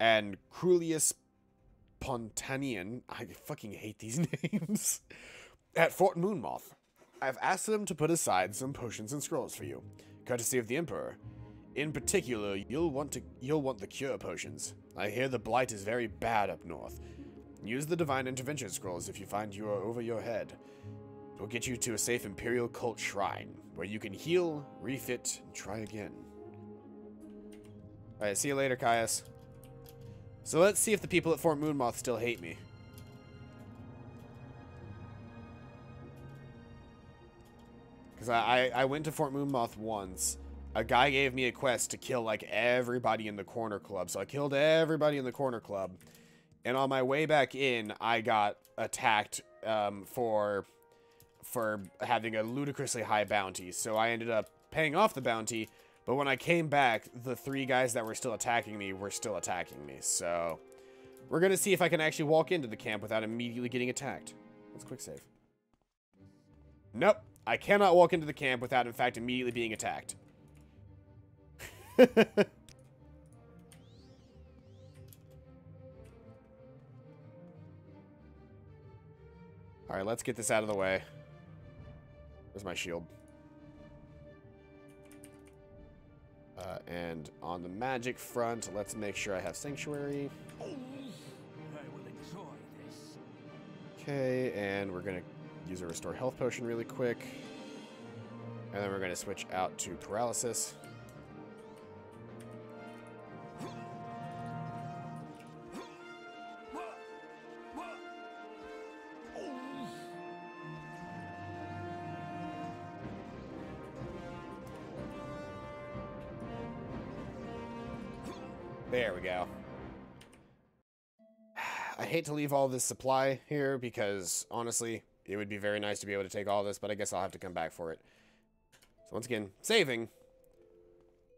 and Crulius Pontanian, I fucking hate these names, at Fort Moonmoth. I've asked them to put aside some potions and scrolls for you, courtesy of the Emperor. In particular, you'll want the cure potions. I hear the blight is very bad up north. Use the Divine Intervention Scrolls if you find you are over your head. It will get you to a safe Imperial Cult Shrine, where you can heal, refit, and try again. Alright, see you later, Caius. So let's see if the people at Fort Moonmoth still hate me. Because I went to Fort Moonmoth once. A guy gave me a quest to kill, like, everybody in the Corner Club. So I killed everybody in the Corner Club. And on my way back in, I got attacked for having a ludicrously high bounty. So I ended up paying off the bounty. But when I came back, the 3 guys that were still attacking me were still attacking me. So we're going to see if I can actually walk into the camp without immediately getting attacked. Let's quick save. Nope. I cannot walk into the camp without, in fact, immediately being attacked. Alright, let's get this out of the way. Where's my shield? And on the magic front, let's make sure I have Sanctuary. I will enjoy this. Okay, and we're going to use a Restore Health Potion really quick. And then we're going to switch out to Paralysis. There we go. I hate to leave all this supply here because, honestly, it would be very nice to be able to take all this, but I guess I'll have to come back for it. So once again, saving.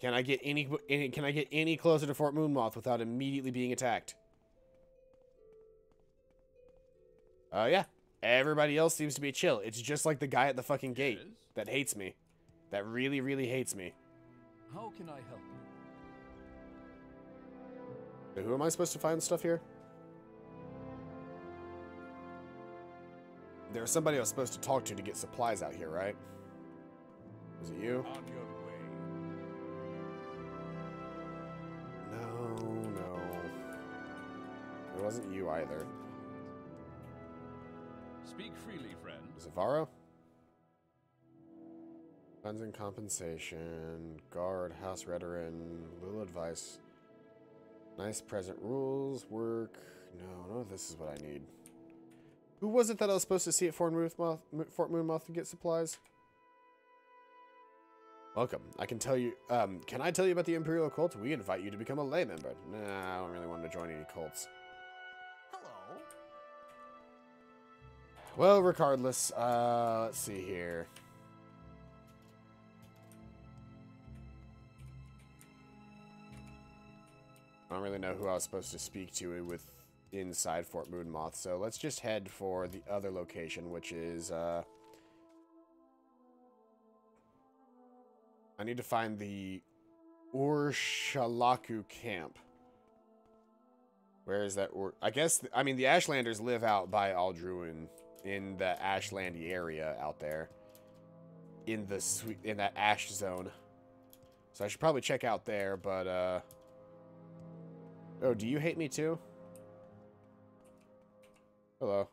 Can I get any closer to Fort Moonmoth without immediately being attacked? Yeah. Everybody else seems to be chill. It's just like the guy at the fucking gate that hates me. That really, really hates me. How can I help you? So who am I supposed to find stuff here? There was somebody I was supposed to talk to get supplies out here, right? Was it you? On your way. No. It wasn't you either. Speak freely, friend. Was it Varo? Funds and compensation. Guard, house veteran, little advice. Nice present rules, work. No, this is what I need. Who was it that I was supposed to see at Fort Moonmoth to get supplies? Welcome. I can tell you, can I tell you about the Imperial cult? We invite you to become a lay member. Nah, I don't really want to join any cults. Hello. Well, regardless, let's see here. I don't really know who I was supposed to speak to with inside Fort Moonmoth, so let's just head for the other location, which is, I need to find the Urshalaku camp. Where is that? I guess, I mean, the Ashlanders live out by Aldruin in the Ashlandy area out there. In that Ash zone. So I should probably check out there, but, oh, do you hate me too? Hello.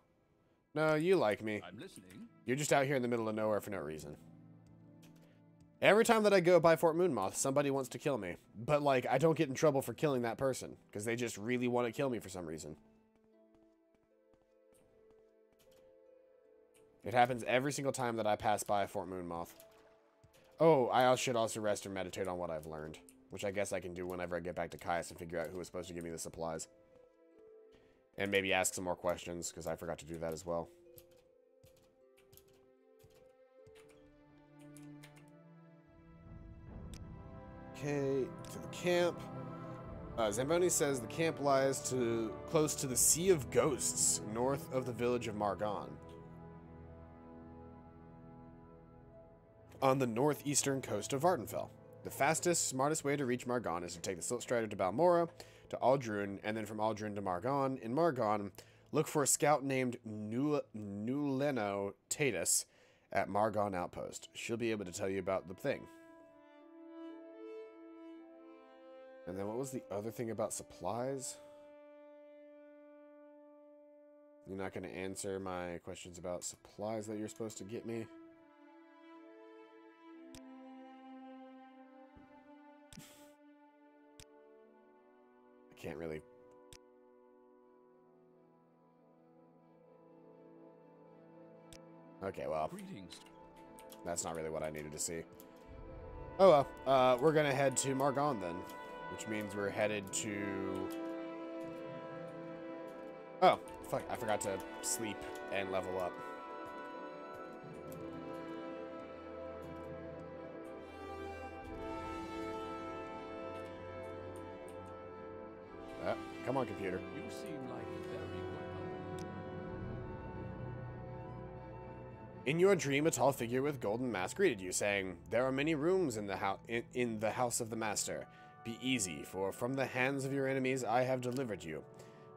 No, you like me. I'm listening. You're just out here in the middle of nowhere for no reason. Every time that I go by Fort Moonmoth, somebody wants to kill me. But, like, I don't get in trouble for killing that person. Because they just really want to kill me for some reason. It happens every single time that I pass by Fort Moonmoth. Oh, I should also rest and meditate on what I've learned. Which I guess I can do whenever I get back to Caius and figure out who was supposed to give me the supplies. And maybe ask some more questions, because I forgot to do that as well. Okay, to the camp. Zamboni says the camp lies close to the Sea of Ghosts, north of the village of Margon. On the northeastern coast of Vardenfell. The fastest, smartest way to reach Margon is to take the Silt Strider to Balmora, to Aldruin, and then from Aldruin to Margon. In Margon, look for a scout named Nuleno Tatus at Margon Outpost. She'll be able to tell you about the thing. And then what was the other thing about supplies? You're not going to answer my questions about supplies that you're supposed to get me? Can't really. Okay, well, Greetings. that's not really what I needed to see. Oh well, we're gonna head to Margon then, which means we're headed to. Oh, fuck! I forgot to sleep and level up. Come on, computer. You seem like a very good company. In your dream, a tall figure with golden mask greeted you, saying, "There are many rooms in the house of the master. Be easy, for from the hands of your enemies I have delivered you.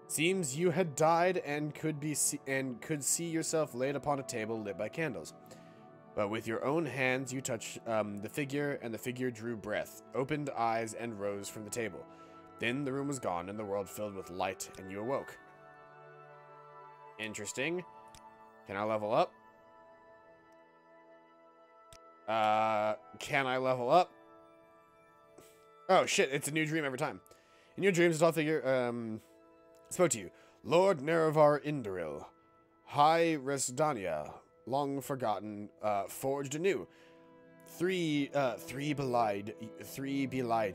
Seems you had died and could see yourself laid upon a table lit by candles. But with your own hands you touched the figure, and the figure drew breath, opened eyes, and rose from the table. Then the room was gone, and the world filled with light, and you awoke. Interesting. Can I level up? Can I level up? Oh, shit, it's a new dream every time. In your dreams, a tall figure, spoke to you. Lord Nerevar Indoril, High Resdania, long forgotten, forged anew. Three belied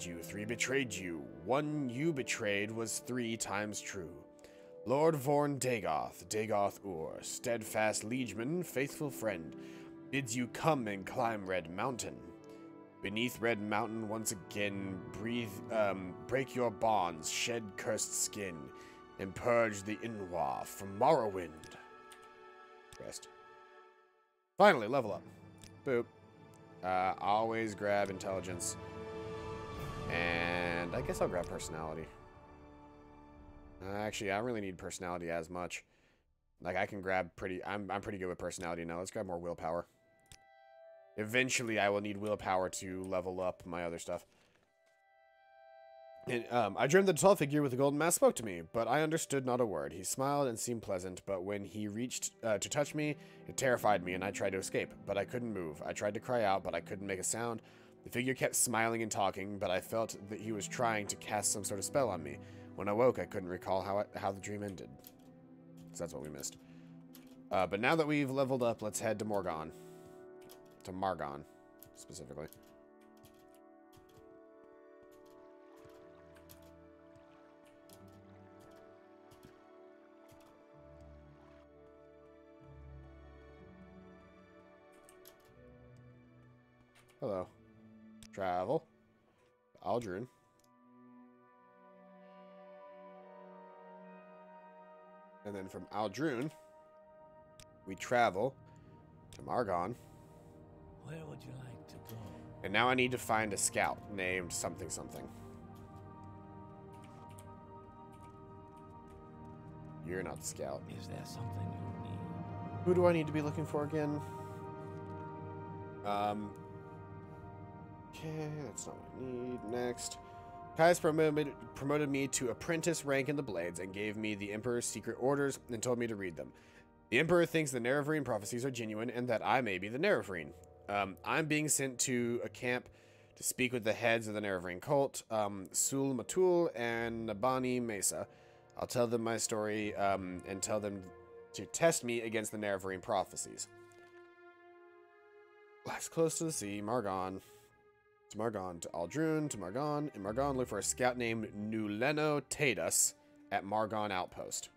you, three betrayed you. One you betrayed was 3 times true. Lord Vorn Dagoth Ur, steadfast liegeman, faithful friend, bids you come and climb Red Mountain. Beneath Red Mountain once again, break your bonds, shed cursed skin, and purge the Inwa from Morrowind. Rest. Finally, level up. Boop. Always grab intelligence. And I guess I'll grab personality. Actually, I don't really need personality as much. Like, I can grab I'm pretty good with personality now. Let's grab more willpower. Eventually, I will need willpower to level up my other stuff. And, I dreamed that a tall figure with a golden mask spoke to me, but I understood not a word. He smiled and seemed pleasant, but when he reached to touch me, it terrified me, and I tried to escape, but I couldn't move. I tried to cry out, but I couldn't make a sound. The figure kept smiling and talking, but I felt that he was trying to cast some sort of spell on me. When I woke, I couldn't recall how the dream ended. So that's what we missed. But now that we've leveled up, let's head to Morgon. To Margon, specifically. Hello. Travel. Aldrin. And then from Aldrun, we travel to Margon. Where would you like to go? And now I need to find a scout named something something. You're not the scout. Is there something you need? Who do I need to be looking for again? Okay, that's not what I need. Next. Kai's promoted me to apprentice rank in the Blades and gave me the Emperor's secret orders and told me to read them. The Emperor thinks the Nerevarine prophecies are genuine and that I may be the Nerevarine. I'm being sent to a camp to speak with the heads of the Nerevarine cult, Sul Matul and Nabani Mesa. I'll tell them my story and tell them to test me against the Nerevarine prophecies. Life's close to the sea, Margon. To Margon, to Aldrun, to Margon. In Margon, look for a scout named Nuleno Tadas at Margon Outpost.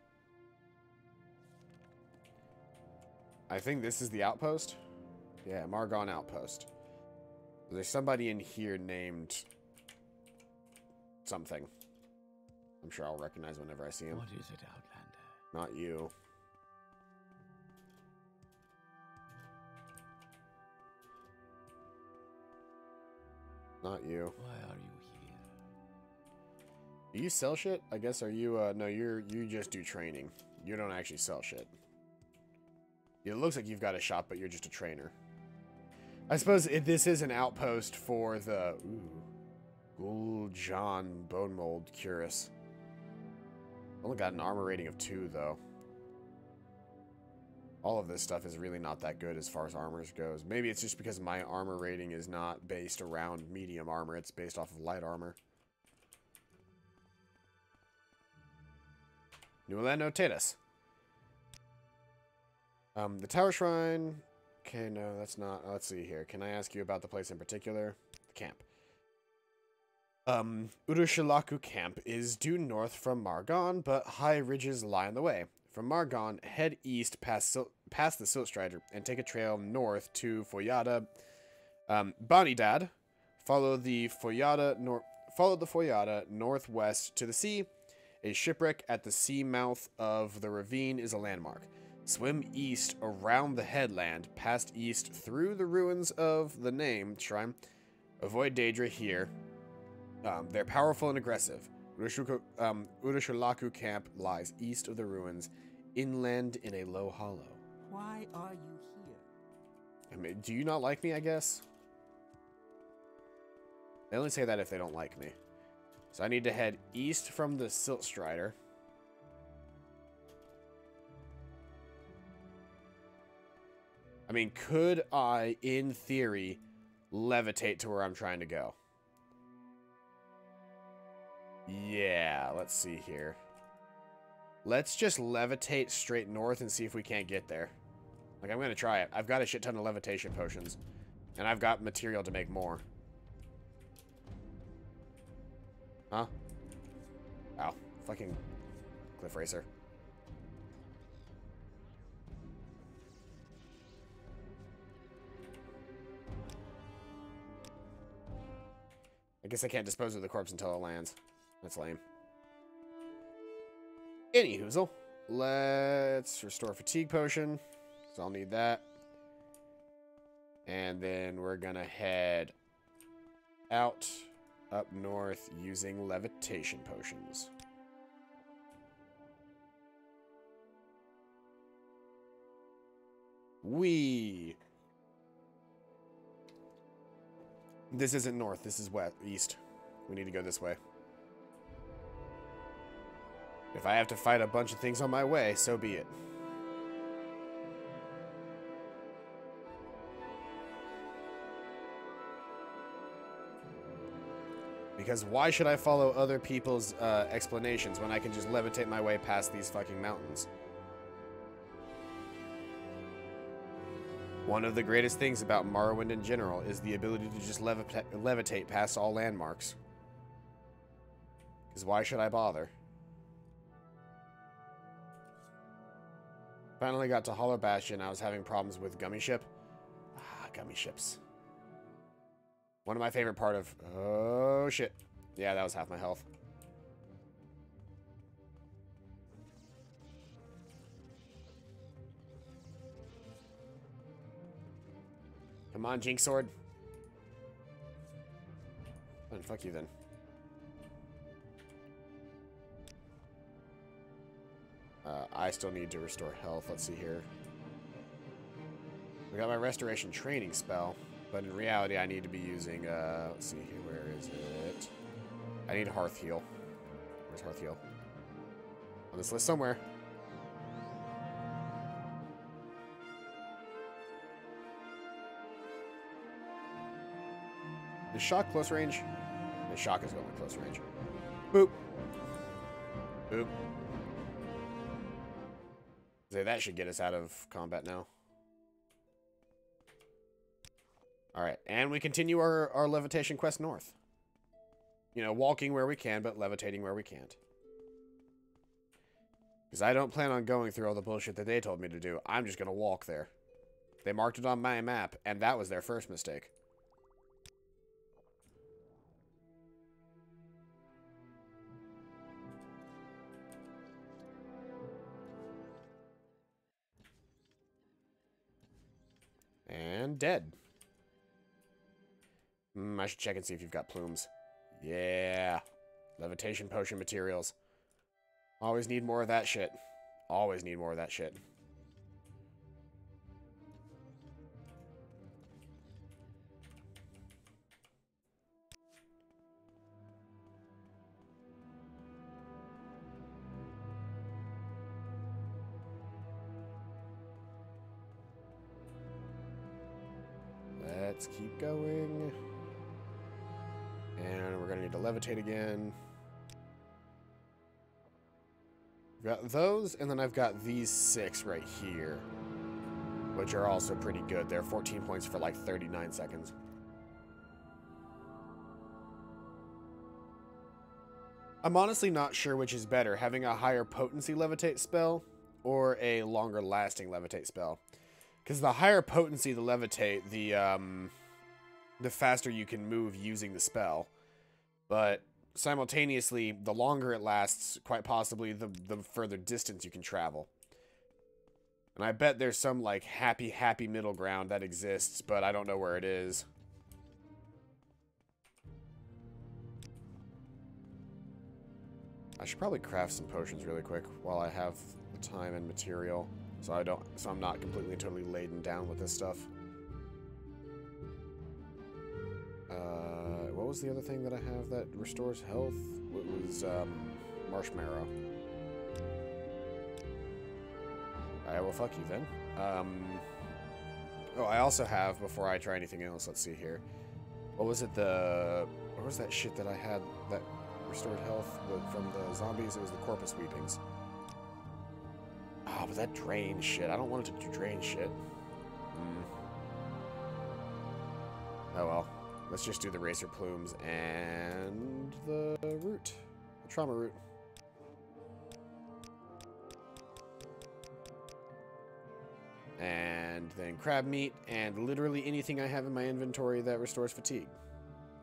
I think this is the outpost. Yeah, Margon Outpost. There's somebody in here named something. I'm sure I'll recognize whenever I see him. What is it, Outlander? Not you. Not you. Why are you here? Do you sell shit? I guess are you no, you just do training. You don't actually sell shit. It looks like you've got a shop, but you're just a trainer. I suppose this is an outpost for the Gul'jan Bone Mold Curus. Only got an armor rating of 2 though. All of this stuff is really not that good as far as armors goes. Maybe it's just because my armor rating is not based around medium armor. It's based off of light armor. Nuleno Tatus. The Tower Shrine. Okay, no, that's not. Let's see here. Can I ask you about the place in particular? The camp. Urushilaku Camp is due north from Margon, but high ridges lie in the way. From Margon, head east past the Siltstrider and take a trail north to Foyada. Bonidad. Follow the Foyada northwest to the sea. A shipwreck at the sea mouth of the ravine is a landmark. Swim east around the headland, past east through the ruins of the named shrine. Avoid Daedra here. They're powerful and aggressive. Urushilaku Camp lies east of the ruins, inland in a low hollow. Why are you here? I mean, do you not like me, I guess? They only say that if they don't like me. So I need to head east from the Silt Strider. I mean, could I, in theory, levitate to where I'm trying to go? Yeah, let's see here. Let's just levitate straight north and see if we can't get there. Like, I'm going to try it. I've got a shit ton of levitation potions. And I've got material to make more. Huh? Ow. Fucking cliff racer. I guess I can't dispose of the corpse until it lands. That's lame. Anyhoozle. Let's restore fatigue potion. So I'll need that. And then we're gonna head out up north using levitation potions. This isn't north, this is west, east. We need to go this way. If I have to fight a bunch of things on my way, so be it. Because why should I follow other people's explanations when I can just levitate my way past these fucking mountains? One of the greatest things about Morrowind in general is the ability to just levitate past all landmarks. Because why should I bother? Finally got to Hollow Bastion. I was having problems with Gummy Ship. Ah, Gummy Ships. One of my favorite part of... Oh, shit. Yeah, that was half my health. Come on, Jinx Sword. Fine, fuck you then. I still need to restore health. Let's see here. We got my restoration training spell, but in reality I need to be using, let's see here, where is it? I need Hearth Heal. Where's Hearth Heal? On this list somewhere. Is shock close range? The shock is going close range. Boop. Boop. So that should get us out of combat now. Alright, and we continue our levitation quest north. You know, walking where we can, but levitating where we can't. Because I don't plan on going through all the bullshit that they told me to do. I'm just going to walk there. They marked it on my map, and that was their first mistake. And dead. I should check and see if you've got plumes. Yeah. Levitation potion materials. Always need more of that shit. Always need more of that shit. Let's keep going. And we're going to need to levitate again. I've got those, and then I've got these 6 right here, which are also pretty good. They're 14 points for like 39 seconds. I'm honestly not sure which is better, having a higher potency levitate spell or a longer lasting levitate spell. Because the higher potency the levitate, the faster you can move using the spell. But simultaneously, the longer it lasts, quite possibly, the further distance you can travel. And I bet there's some, like, happy middle ground that exists, but I don't know where it is. I should probably craft some potions really quick while I have the time and material. So I'm not completely and totally laden down with this stuff. was the other thing that I have that restores health? It was, marshmallow. Alright, well, fuck you then. Oh, I also have, before I try anything else, let's see here. What was it, what was that shit that I had that restored health from the zombies? It was the corpus weepings. Ah, but that drains shit. I don't want it to drain shit. Oh well. Let's just do the racer plumes and the root. The trauma root. And then crab meat and literally anything I have in my inventory that restores fatigue.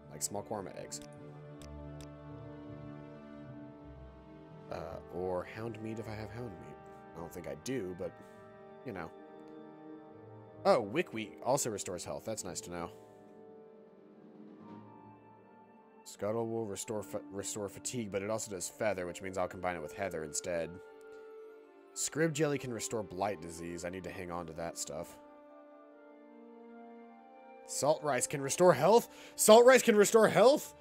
Like small korma eggs. Or hound meat if I have hound meat. I don't think I do, but, you know. Oh, wick wheat also restores health. That's nice to know. Scuttle will restore fatigue, but it also does feather, which means I'll combine it with heather instead. Scrib jelly can restore blight disease. I need to hang on to that stuff. Salt rice can restore health? Salt rice can restore health?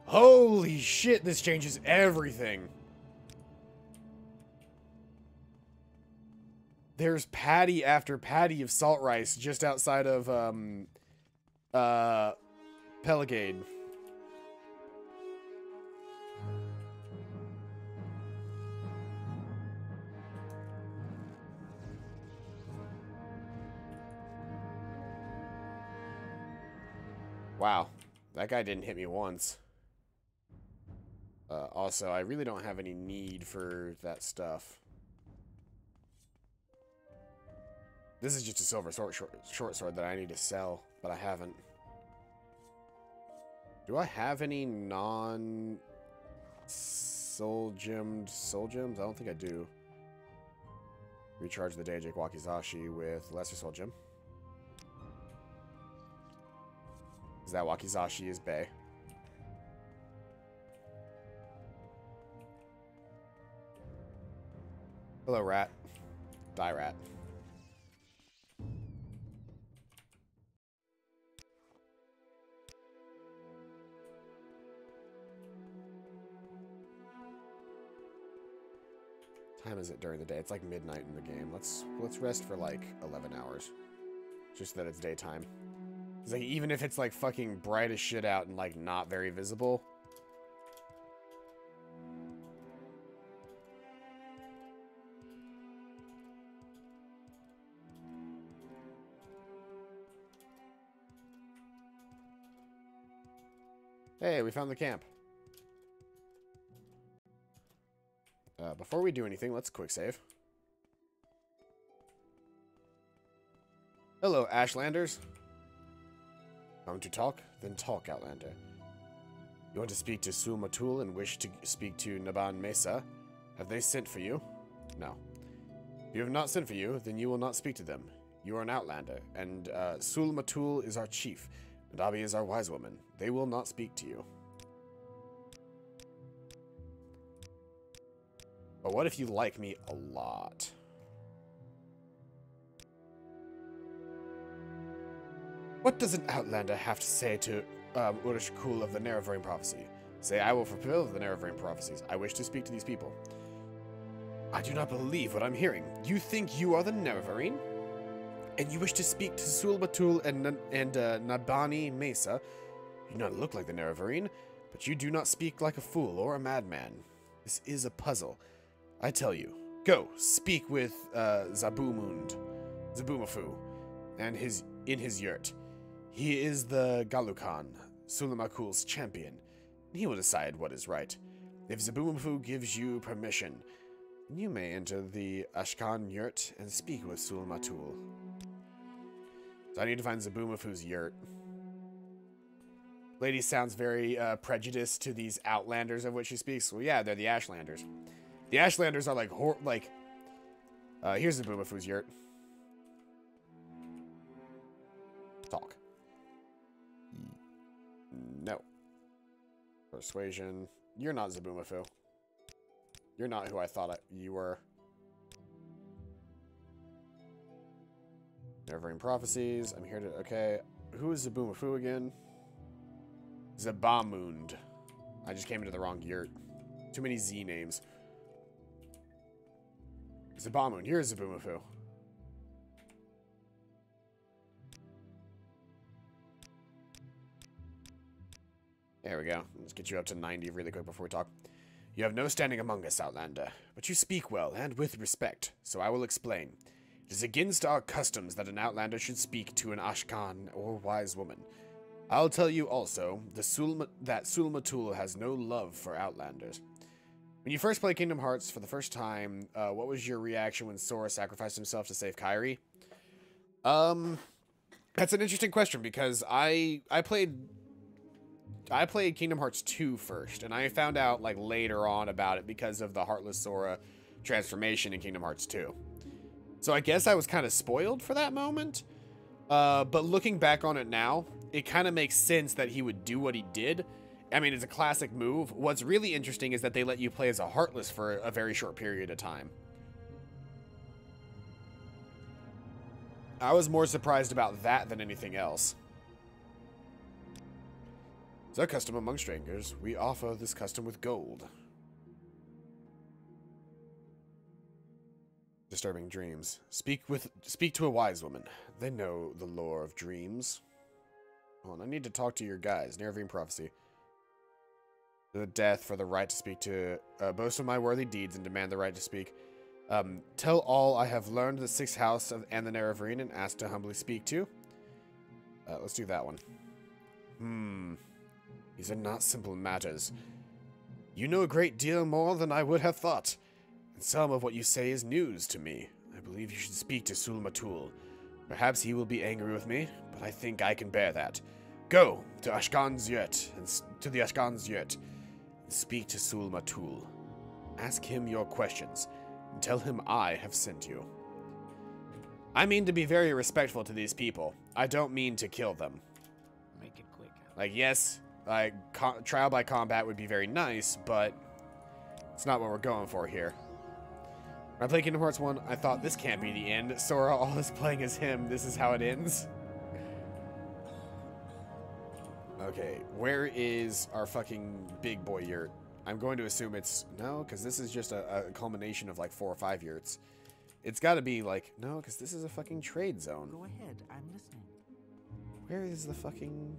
Holy shit, this changes everything. There's patty after patty of salt rice just outside of, Pelagade. Wow, that guy didn't hit me once. Also, I really don't have any need for that stuff. This is just a silver short sword that I need to sell, but I haven't. Do I have any non-soul gems? I don't think I do. Recharge the Daijik Wakizashi with Lesser Soul Gem. Because that Wakizashi is Bay. Hello, rat. Die, rat. Time is it during the day? It's like midnight in the game. Let's rest for like 11 hours. Just that it's daytime. It's like even if it's like fucking bright as shit out and like not very visible. Hey, we found the camp. Before we do anything, let's quick save. Hello, Ashlanders. Come to talk? Then talk, Outlander. You want to speak to Sul Matul and wish to speak to Naban Mesa? Have they sent for you? No. If you have not sent for you, then you will not speak to them. You are an Outlander, and Sul Matul is our chief, and Abi is our wise woman. They will not speak to you. But what if you like me a lot? What does an Outlander have to say to Urashkul of the Nerevarine Prophecy? Say, I will fulfill the Nerevarine Prophecies. I wish to speak to these people. I do not believe what I'm hearing. You think you are the Nerevarine? And you wish to speak to Sul Matul and Nabani Mesa? You do not look like the Nerevarine, but you do not speak like a fool or a madman. This is a puzzle. I tell you, go, speak with Zabumafu, and in his yurt. He is the Galukan, Sulamakul's champion, and he will decide what is right. If Zabumafu gives you permission, you may enter the Ashkan yurt and speak with Sulamatul. So I need to find Zabumafu's yurt. Lady sounds very prejudiced to these Outlanders of which she speaks. Well, yeah, they're the Ashlanders. The Ashlanders are like, here's the Boomafu's yurt. Talk. No. Persuasion. You're not Zabumafu. You're not who I thought you were. Neverending Prophecies. I'm here to... Okay. Who is Zabumafu again? Zabamund. I just came into the wrong yurt. Too many Z names. Zabamund. Here's Zabumafu. There we go. Let's get you up to 90 really quick before we talk. You have no standing among us, Outlander, but you speak well and with respect, so I will explain. It is against our customs that an Outlander should speak to an Ashkan or wise woman. I'll tell you also that Sulmatul has no love for Outlanders. When you first played Kingdom Hearts for the first time, what was your reaction when Sora sacrificed himself to save Kairi? That's an interesting question because I played Kingdom Hearts 2 first, and I found out like later on about it because of the Heartless Sora transformation in Kingdom Hearts 2. So I guess I was kind of spoiled for that moment. But looking back on it now, it kind of makes sense that he would do what he did. I mean, it's a classic move. What's really interesting is that they let you play as a Heartless for a very short period of time. I was more surprised about that than anything else. It's our custom among strangers. We offer this custom with gold. Disturbing dreams. Speak to a wise woman. They know the lore of dreams. Hold on, I need to talk to your guys. Nerevarine prophecy. The death for the right to speak to boast of my worthy deeds and demand the right to speak. Tell all I have learned the sixth house and the Nerevarine and ask to humbly speak to. Let's do that one. These are not simple matters. You know a great deal more than I would have thought, and some of what you say is news to me. I believe you should speak to Sulmatul. Perhaps he will be angry with me, but I think I can bear that. Go to Ashkan's yurt, and speak to Sulmatul. Ask him your questions, and tell him I have sent you. I mean to be very respectful to these people. I don't mean to kill them. Make it quick. Like, yes, like, trial by combat would be very nice, but it's not what we're going for here. When I played Kingdom Hearts 1, I thought this can't be the end. Sora all is playing as him. This is how it ends. Okay, where is our fucking big boy yurt? I'm going to assume it's... No, because this is just a culmination of like 4 or 5 yurts. It's got to be like... No, because this is a fucking trade zone. Go ahead, I'm listening. Where is the fucking...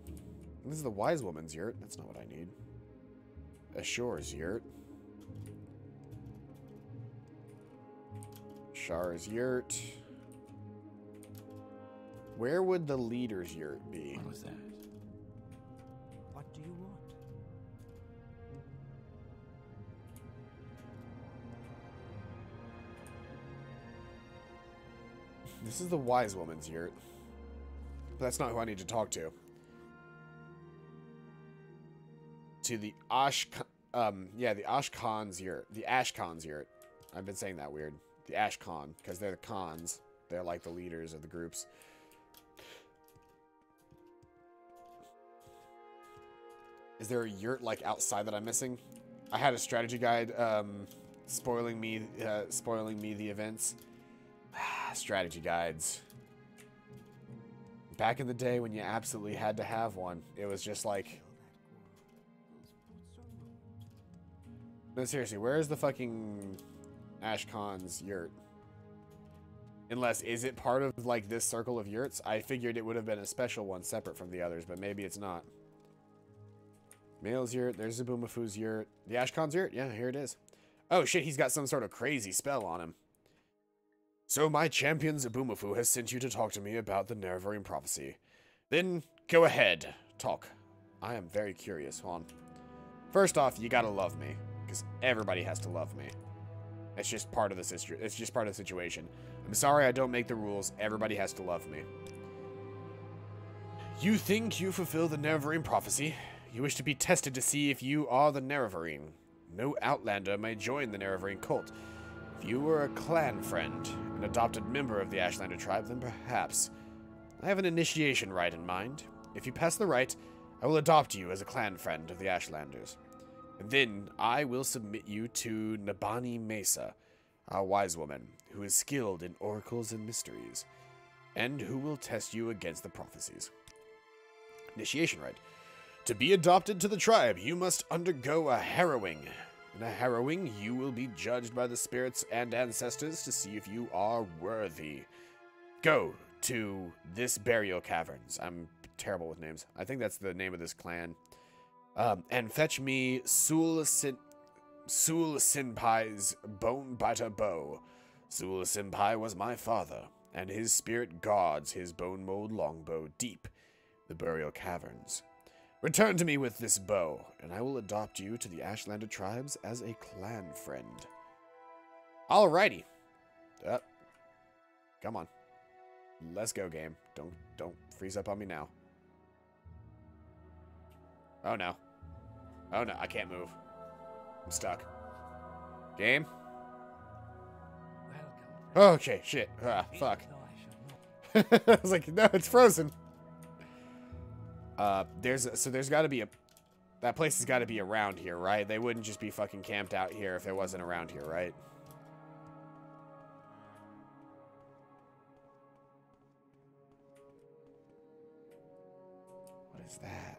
This is the wise woman's yurt. That's not what I need. Ashore's yurt. Shar's yurt. Where would the leader's yurt be? What was that? What do you want? This is the wise woman's yurt. But that's not who I need to talk to. To the the Ashkan's yurt. The Ashkan's yurt. I've been saying that weird. The Ashkan, because they're the cons. They're like the leaders of the groups. Is there a yurt like outside that I'm missing? I had a strategy guide spoiling me the events. Strategy guides. Back in the day when you absolutely had to have one, it was just like... No, seriously, where is the fucking Ashkan's yurt? Unless, is it part of like this circle of yurts? I figured it would have been a special one separate from the others, but maybe it's not. Male's yurt, there's Zabumafu's yurt. The Ashkan's yurt? Yeah, here it is. Oh shit, he's got some sort of crazy spell on him. So my champion Zabumafu has sent you to talk to me about the Nerevarine prophecy. Then, go ahead, talk. I am very curious, Hold on. First off, you gotta love me. Because everybody has to love me. It's just part of the situation. I'm sorry I don't make the rules. Everybody has to love me. You think you fulfill the Nerevarine prophecy. You wish to be tested to see if you are the Nerevarine. No Outlander may join the Nerevarine cult. If you were a clan friend, an adopted member of the Ashlander tribe, then perhaps. I have an initiation rite in mind. If you pass the rite, I will adopt you as a clan friend of the Ashlanders. And then I will submit you to Nabani Mesa, our wise woman, who is skilled in oracles and mysteries, and who will test you against the prophecies. Initiation rite. To be adopted to the tribe, you must undergo a harrowing. In a harrowing, you will be judged by the spirits and ancestors to see if you are worthy. Go to this burial caverns. I'm terrible with names. I think that's the name of this clan. And fetch me Sul Senpai's bone-biter bow. Sul Senpai was my father, and his spirit guards his bone-mold longbow deep the burial caverns. Return to me with this bow, and I will adopt you to the Ashlander tribes as a clan friend. Alrighty. Come on. Let's go, game. Don't freeze up on me now. Oh no. Oh no, I can't move. I'm stuck. Game? Welcome. Okay, shit. Fuck. Though I should know. I was like, no, it's frozen. There's got to be that place has got to be around here, right? They wouldn't just be fucking camped out here if it wasn't around here, right? What is that?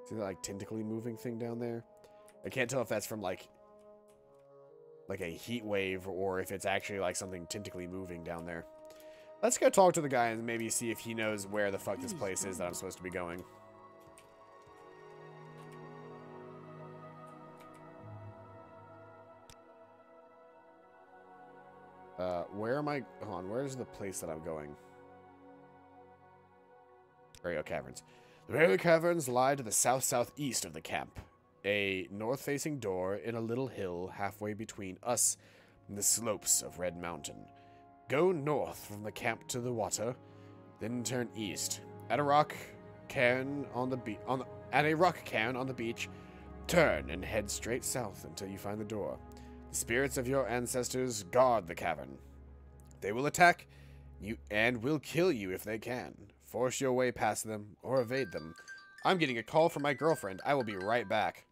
See that like tentacly moving thing down there? I can't tell if that's from like a heat wave or if it's actually like something tentacly moving down there. Let's go talk to the guy and maybe see if he knows where the fuck this place is that I'm supposed to be going. Where am I? Hold on, where's the place that I'm going? Burial Caverns. The Burial Caverns lie to the south-southeast of the camp. A north-facing door in a little hill halfway between us and the slopes of Red Mountain. Go north from the camp to the water, then turn east. At a rock cairn on the beach, turn and head straight south until you find the door. The spirits of your ancestors guard the cavern. They will attack you and will kill you if they can. Force your way past them or evade them. I'm getting a call from my girlfriend. I will be right back.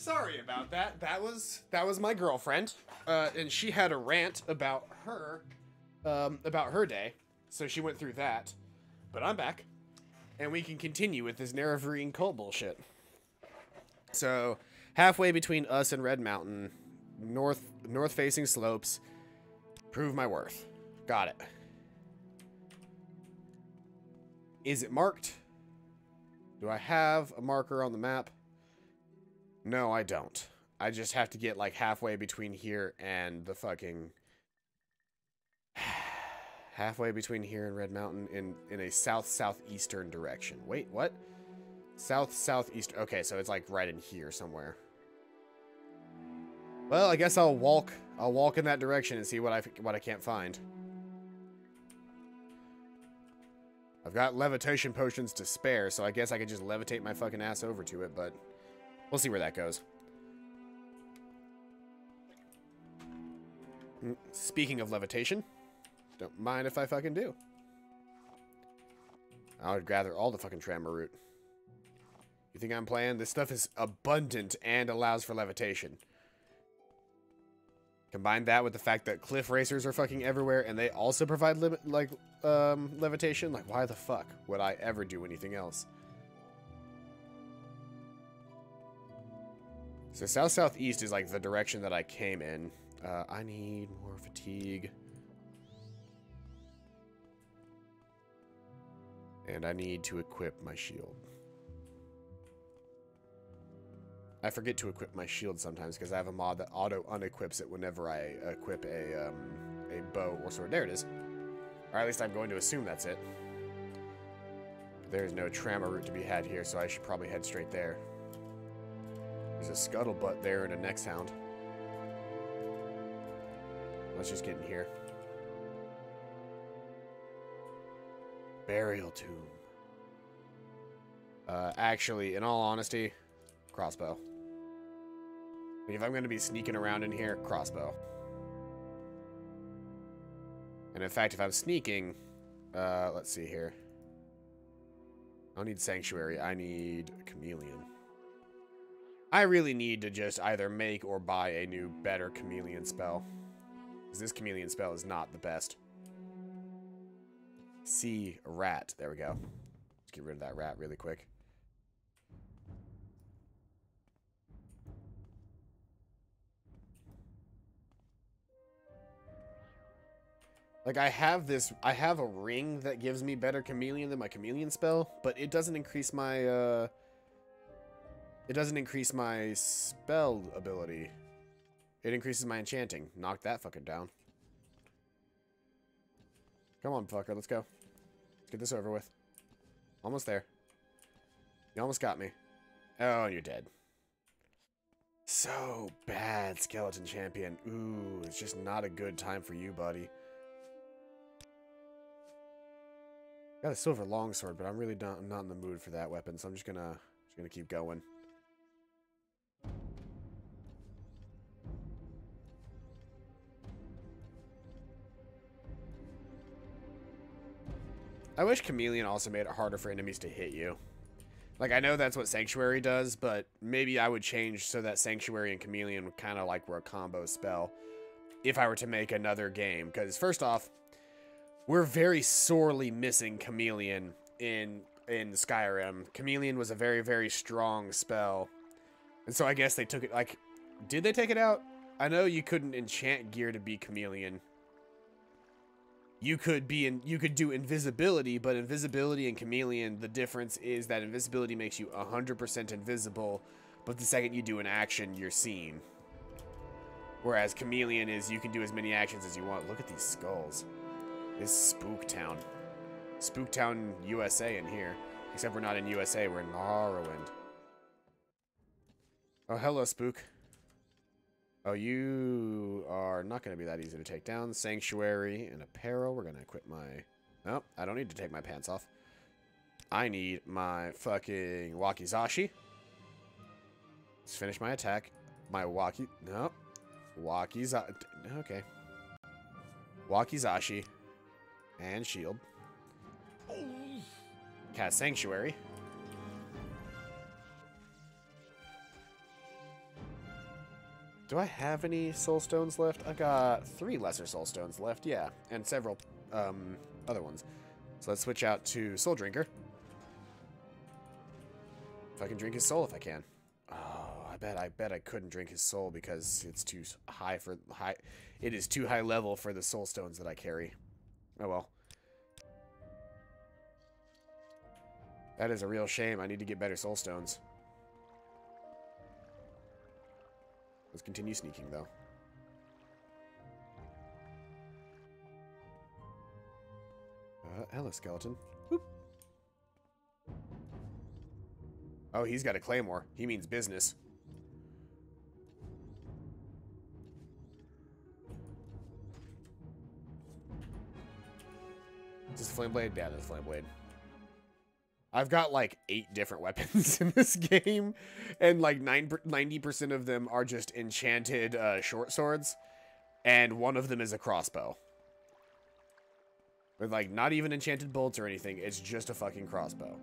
Sorry about that. That was my girlfriend, and she had a rant about her day, so she went through that. But I'm back, and we can continue with this Nerevarine cult bullshit. So, halfway between us and Red Mountain, north-facing slopes. Prove my worth. Got it. Is it marked? Do I have a marker on the map? No, I don't. I just have to get like halfway between here and the fucking... halfway between here and Red Mountain in a south-southeastern direction. Wait, what? South-southeast. Okay, so it's like right in here somewhere. Well, I guess I'll walk in that direction and see what I can't find. I've got levitation potions to spare, so I guess I could just levitate my fucking ass over to it, but we'll see where that goes. Speaking of levitation, don't mind if I fucking do. I would gather all the fucking Trammer root. You think I'm playing? This stuff is abundant and allows for levitation. Combine that with the fact that cliff racers are fucking everywhere and they also provide levitation. Like, why the fuck would I ever do anything else? So south-southeast is like the direction that I came in. I need more fatigue. And I need to equip my shield. I forget to equip my shield sometimes because I have a mod that auto-unequips it whenever I equip a bow or sword. There it is. Or at least I'm going to assume that's it. There's no Trammer route to be had here, so I should probably head straight there. There's a scuttlebutt there and a next hound. Let's just get in here. Burial tomb. Actually, in all honesty, crossbow. If I'm going to be sneaking around in here, crossbow. And in fact, if I'm sneaking, let's see here. I don't need Sanctuary. I need Chameleon. I really need to just either make or buy a new, better Chameleon spell. Because this Chameleon spell is not the best. See, a rat. There we go. Let's get rid of that rat really quick. Like, I have a ring that gives me better Chameleon than my Chameleon spell, but it doesn't increase my, spell ability. It increases my enchanting. Knock that fucker down. Come on, fucker, let's go. Let's get this over with. Almost there. You almost got me. Oh, you're dead. So bad, Skeleton Champion. Ooh, it's just not a good time for you, buddy. Got a silver longsword, but I'm really not in the mood for that weapon, so I'm just gonna keep going. I wish Chameleon also made it harder for enemies to hit you. Like, I know that's what Sanctuary does, but maybe I would change so that Sanctuary and Chameleon kind of like were a combo spell if I were to make another game. Because first off, we're very sorely missing Chameleon in Skyrim. Chameleon was a very, very strong spell. And so I guess they took it, like, did they take it out? I know you couldn't enchant gear to be Chameleon. You could do invisibility, but invisibility and Chameleon, the difference is that invisibility makes you 100% invisible, but the second you do an action, you're seen. Whereas Chameleon is, you can do as many actions as you want. Look at these skulls. This is Spooktown. Spooktown, USA in here. Except we're not in USA, we're in Morrowind. Oh, hello, Spook. Oh, you are not going to be that easy to take down. Sanctuary and Apparel. We're going to equip my... No, I don't need to take my pants off. I need my fucking Wakizashi. Let's finish my attack. My No. Wakizashi. Okay. Wakizashi. And shield. Cast Sanctuary. Do I have any soul stones left? I've got 3 lesser soul stones left, yeah. And several other ones. So let's switch out to Soul Drinker. If I can drink his soul, if I can. Oh, I bet I couldn't drink his soul because it's too high for high. It is too high level for the soul stones that I carry. Oh well. That is a real shame. I need to get better soul stones. Let's continue sneaking though. Hello, skeleton. Whoop. Oh, he's got a claymore. He means business. Is this flame blade? Yeah, that's flame blade. I've got like 8 different weapons in this game, and like 90% of them are just enchanted short swords, and one of them is a crossbow. With like not even enchanted bolts or anything, it's just a fucking crossbow.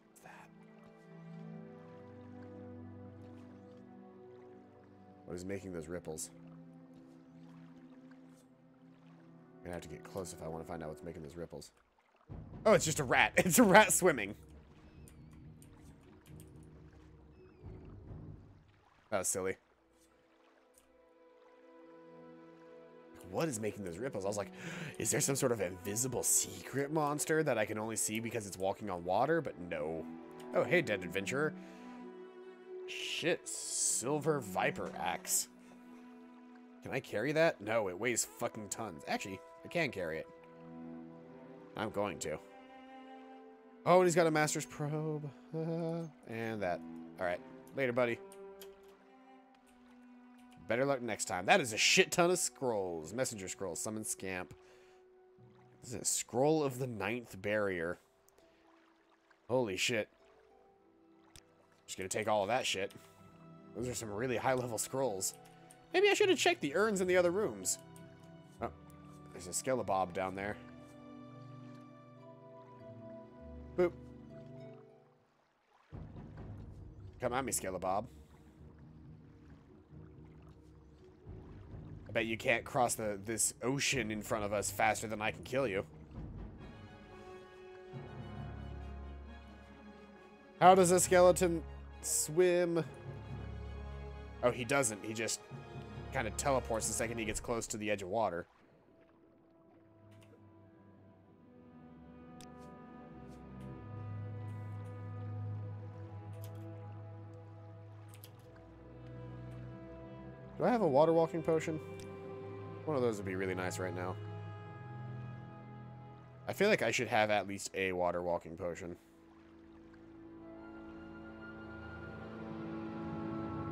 What's that? What is making those ripples? I'm gonna have to get close if I want to find out what's making those ripples. Oh, it's just a rat. It's a rat swimming. That was silly. What is making those ripples? I was like, is there some sort of invisible secret monster that I can only see because it's walking on water? But no. Oh, hey, dead adventurer. Shit, silver viper axe. Can I carry that? No, it weighs fucking tons. Actually, I can carry it. I'm going to. Oh, and he's got a master's probe. And that. Alright. Later, buddy. Better luck next time. That is a shit ton of scrolls. Messenger scrolls. Summon scamp. This is a scroll of the 9th barrier. Holy shit. Just gonna take all of that shit. Those are some really high level scrolls. Maybe I should have checked the urns in the other rooms. Oh, there's a skelebabob down there. Boop. Come at me, skelebabob. I bet you can't cross this ocean in front of us faster than I can kill you. How does a skeleton swim? Oh, he doesn't. He just kind of teleports the second he gets close to the edge of water. Do I have a water walking potion? One of those would be really nice right now. I feel like I should have at least a water walking potion.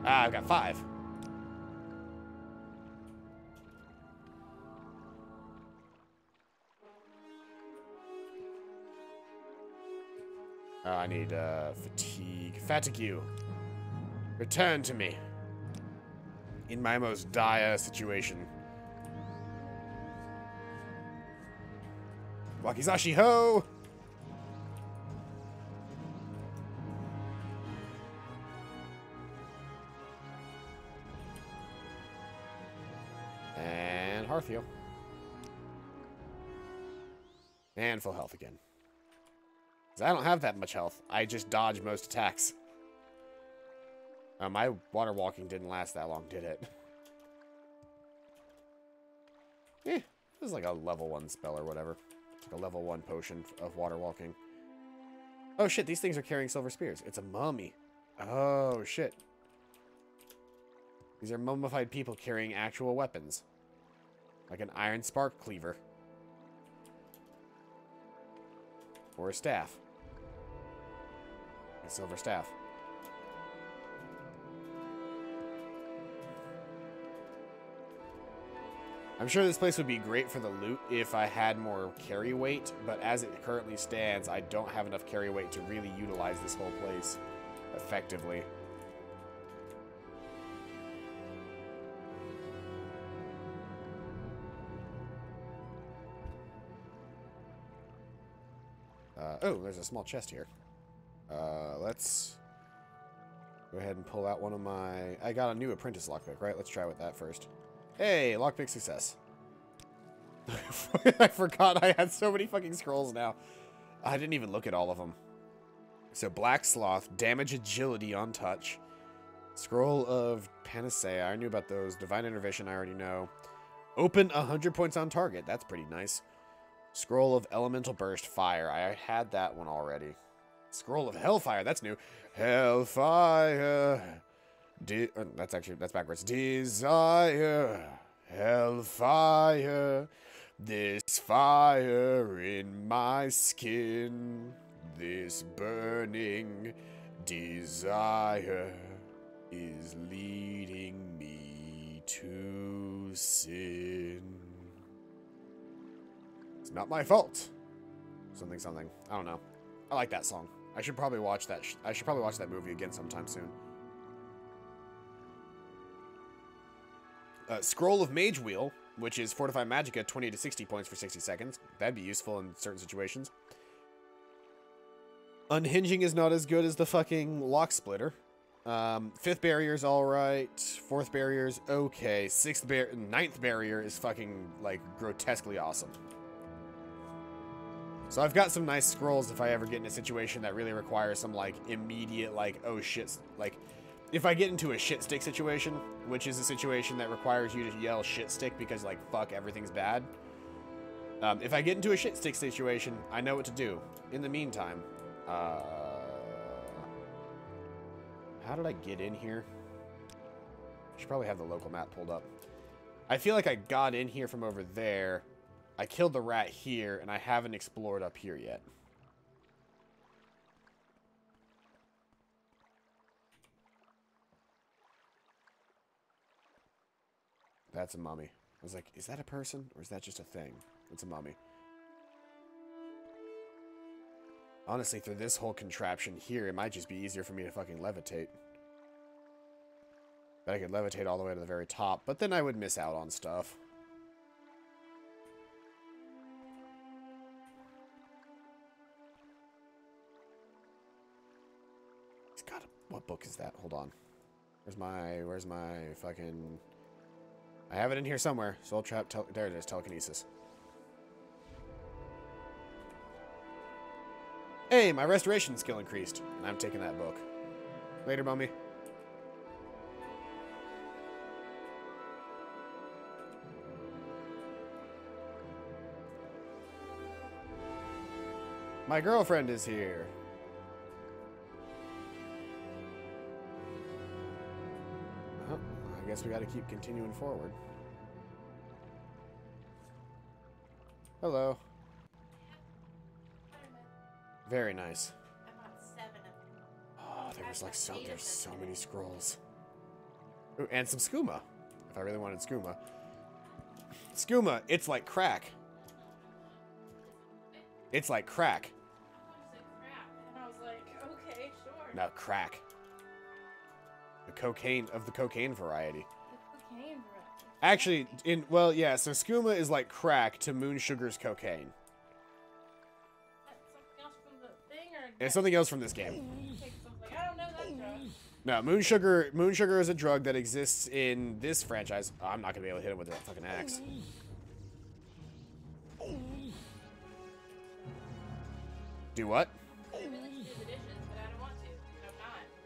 Ah, I've got 5. Oh, I need fatigue. Return to me. In my most dire situation. Wakizashi ho! And hearth heal. And full health again. Because I don't have that much health. I just dodge most attacks. My water walking didn't last that long, did it? It was like a level 1 spell or whatever. It's like a level 1 potion of water walking. Oh shit, these things are carrying silver spears. It's a mummy. Oh shit. These are mummified people carrying actual weapons. Like an iron spark cleaver. Or a staff. A silver staff. I'm sure this place would be great for the loot if I had more carry weight, but as it currently stands, I don't have enough carry weight to really utilize this whole place effectively. Oh, there's a small chest here. Let's Go ahead and pull out one of my... I got a new apprentice lockpick, right? Let's try with that first. Hey, lockpick success. I forgot I had so many fucking scrolls now. I didn't even look at all of them. So, Black Sloth, damage agility on touch. Scroll of Panacea, I knew about those. Divine Intervention, I already know. Open 100 points on target, that's pretty nice. Scroll of Elemental Burst, Fire, I had that one already. Scroll of Hellfire, that's new. Hellfire. That's backwards. Desire. Hellfire. This fire in my skin. This burning desire is leading me to sin. It's not my fault. Something, something. I don't know. I like that song. I should probably watch that. I should probably watch that movie again sometime soon. Scroll of Mage Wheel, which is Fortify Magicka, 20 to 60 points for 60 seconds. That'd be useful in certain situations. Unhinging is not as good as the fucking Lock Splitter. Fifth barrier's alright. Fourth barrier's okay. Ninth barrier is fucking, like, grotesquely awesome. So I've got some nice scrolls if I ever get in a situation that really requires some, like, immediate, like, oh shit, like, if I get into a shit stick situation, which is a situation that requires you to yell shit stick because, like, fuck, everything's bad. If I get into a shit stick situation, I know what to do. In the meantime, how did I get in here? I should probably have the local map pulled up. I feel like I got in here from over there. I killed the rat here, and I haven't explored up here yet. That's a mummy. I was like, is that a person, or is that just a thing? It's a mummy. Honestly, through this whole contraption here, it might just be easier for me to fucking levitate. But I could levitate all the way to the very top, but then I would miss out on stuff. God, what book is that? Hold on. Where's my fucking... I have it in here somewhere. Soul Trap, there it is, Telekinesis. Hey, my restoration skill increased, and I'm taking that book. Later, mummy. My girlfriend is here. I guess we gotta keep continuing forward. Hello. Very nice. I bought 7 of them. Oh, there's so many scrolls. Ooh, and some skooma. If I really wanted skooma. Skooma, it's like crack. It's like crack. I said crap, and I was like, okay, sure. No, crack. The cocaine of the cocaine variety. The cocaine variety. Actually, well, yeah, so skooma is like crack to Moon Sugar's cocaine. That's something else from the thing, or It's something else from this game. take something. I don't know that drug. No, Moon Sugar is a drug that exists in this franchise. Oh, I'm not gonna be able to hit him with that fucking axe. Do what? I really like to do the dishes, but I don't want to. No time.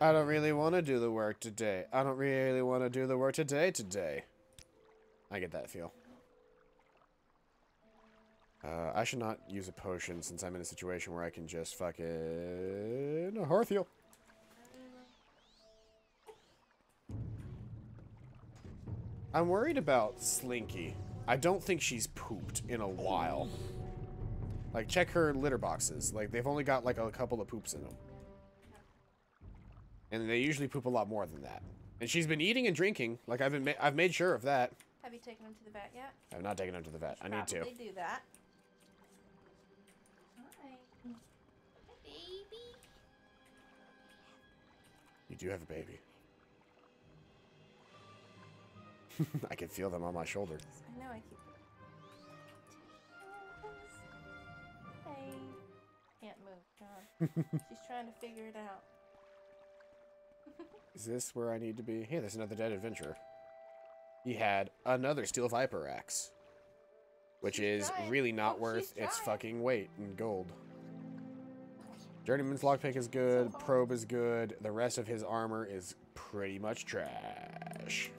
I don't really want to do the work today. I don't really want to do the work today. I get that feel. I should not use a potion since I'm in a situation where I can just fucking hearth heal. I'm worried about Slinky. I don't think she's pooped in a while. Like, check her litter boxes. Like, they've only got, like, a couple of poops in them. And they usually poop a lot more than that. And she's been eating and drinking. Like, I've made sure of that. Have you taken him to the vet yet? I've not taken her to the vet. I need to. Probably do that. Hi. Baby. You do have a baby. I can feel them on my shoulder. I know I keep. Hey. Can't move, John. She's trying to figure it out. Is this where I need to be? Hey, there's another dead adventurer. He had another steel viper axe, which is really not worth its fucking weight in gold. Journeyman's lockpick is good. Probe is good. The rest of his armor is pretty much trash.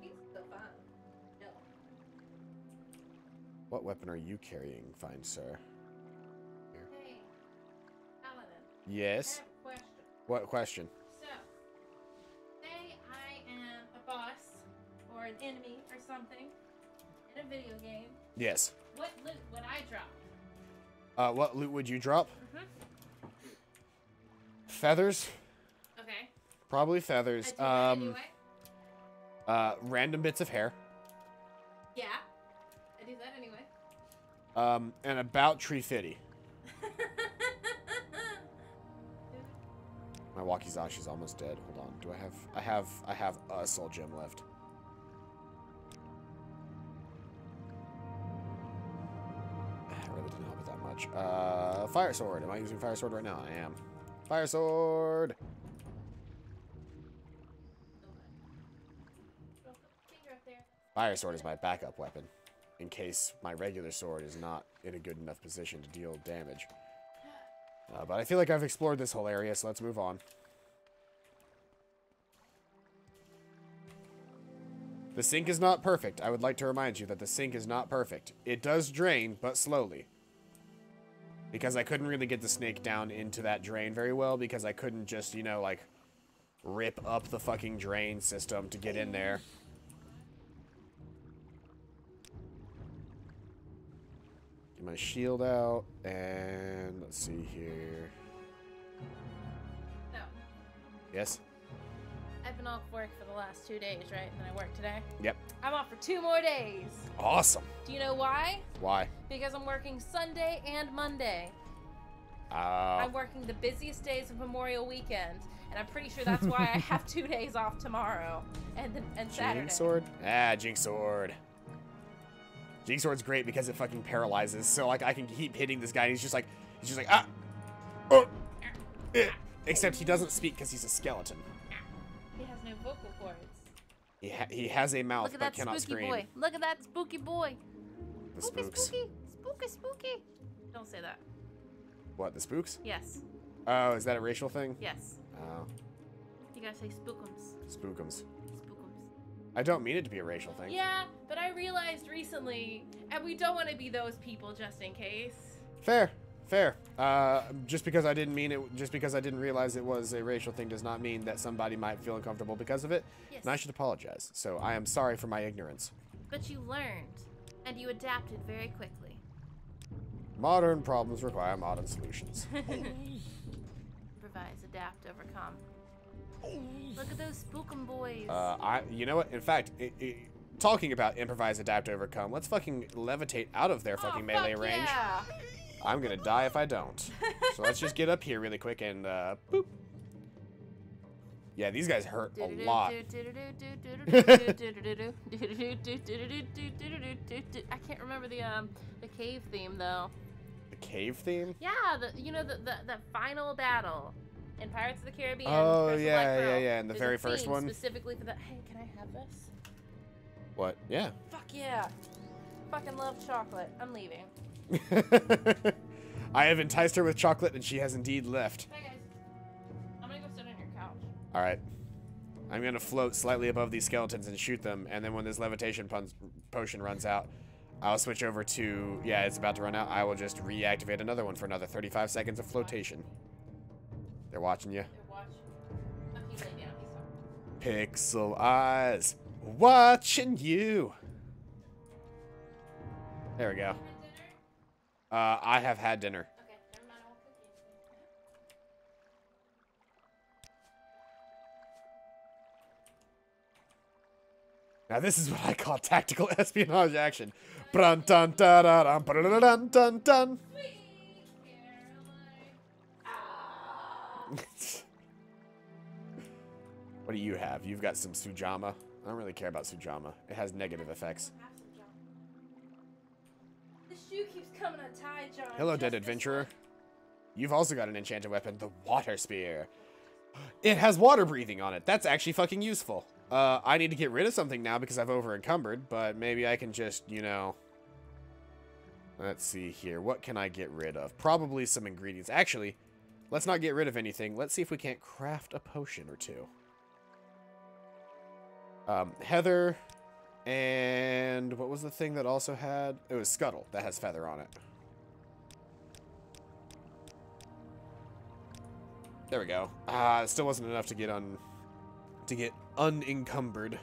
He's still fine. No. What weapon are you carrying, fine sir? Hey, Paladin. Yes? I have a question. What question? So, say I am a boss or an enemy or something in a video game. Yes. What loot would I drop? What loot would you drop? Mm-hmm. Feathers? Okay. Probably feathers. I do that anyway. Random bits of hair. Yeah. I do that anyway. And about tree fitty. My Wakizashi's almost dead. Hold on. Do I have a soul gem left. I really didn't help it that much. Fire sword. Am I using fire sword right now? I am. Fire sword. Finger up there. Fire sword is my backup weapon, in case my regular sword is not in a good enough position to deal damage. But I feel like I've explored this whole area, so let's move on. The sink is not perfect. I would like to remind you that the sink is not perfect. It does drain, but slowly. Because I couldn't really get the snake down into that drain very well, because I couldn't just, you know, like, rip up the fucking drain system to get in there. Get my shield out, and let's see here. So, Yes? I've been off work for the last 2 days, right? And then I work today. Yep. I'm off for 2 more days. Awesome. Do you know why? Why? Because I'm working Sunday and Monday. I'm working the busiest days of Memorial Weekend, and I'm pretty sure that's why I have 2 days off tomorrow and Saturday. Jinx sword? Ah, Jinx sword. Jinx sword's great because it fucking paralyzes. So like I can keep hitting this guy and he's just like ah, oh, except he doesn't speak because he's a skeleton. He has no vocal cords. He has a mouth Look at but that cannot spooky scream. boy. Look at that spooky boy. The Spooky, spooks. spooky, spooky, spooky. Don't say that. What, the spooks? Yes. Oh, is that a racial thing? Yes. Oh, You gotta say spookums. spookums. Spookums. I don't mean it to be a racial thing. Yeah, but I realized recently, and we don't want to be those people just in case. Fair. Just because I didn't mean it, just because I didn't realize it was a racial thing does not mean that somebody might feel uncomfortable because of it. Yes. And I should apologize. So I am sorry for my ignorance. But you learned, and you adapted very quickly. Modern problems require modern solutions. Improvise, adapt, overcome. Look at those spookum boys. You know what? In fact, talking about improvise, adapt, overcome, let's fucking levitate out of their fucking melee fuck range. Yeah. I'm gonna die if I don't. So let's just get up here really quick and boop. Yeah, these guys hurt a lot. I can't remember the cave theme though. The cave theme? Yeah, the final battle in Pirates of the Caribbean. Oh, Curse of yeah, Black Pearl. yeah, and the There's very a first theme one. specifically for that. Hey, can I have this? What? Yeah. Fuck yeah! Fucking love chocolate. I'm leaving. I have enticed her with chocolate, and she has indeed left. Hey guys, I'm gonna go sit on your couch. All right. I'm gonna float slightly above these skeletons and shoot them, and then when this levitation potion runs out, I'll switch over to, yeah, it's about to run out. I will just reactivate another one for another 35 seconds of flotation. They're watching you. They're watching. Oh, he lay down. He's sorry. Pixel eyes, watching you. There we go. Had dinner? I have had dinner. Okay, never mind. I won't cook you. Now this is what I call tactical espionage action. Brun dun dun dun dun dun dun dun. Sweet Caroline. Ah. What do you have? You've got some Sujama. I don't really care about Sujama. It has negative effects. Have some, John. The shoe keeps coming untied, John. Hello, Just dead this adventurer. one. You've also got an enchanted weapon, the water spear. It has water breathing on it. That's actually fucking useful. I need to get rid of something now because I've over-encumbered, but maybe I can just, you know... Let's see here. What can I get rid of? Probably some ingredients. Actually, let's not get rid of anything. Let's see if we can't craft a potion or two. Heather... And what was the thing that also had... It was Scuttle. That has feather on it. There we go. It still wasn't enough to get unencumbered.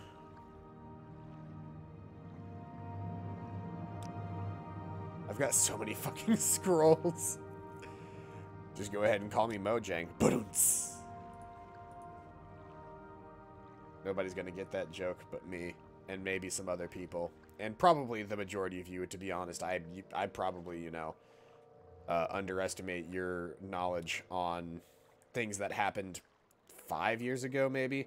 I've got so many fucking scrolls. Just go ahead and call me Mojang. Ba-dunts. Nobody's gonna get that joke but me. And maybe some other people. And probably the majority of you, to be honest. I'd probably, you know, underestimate your knowledge on things that happened 5 years ago, maybe.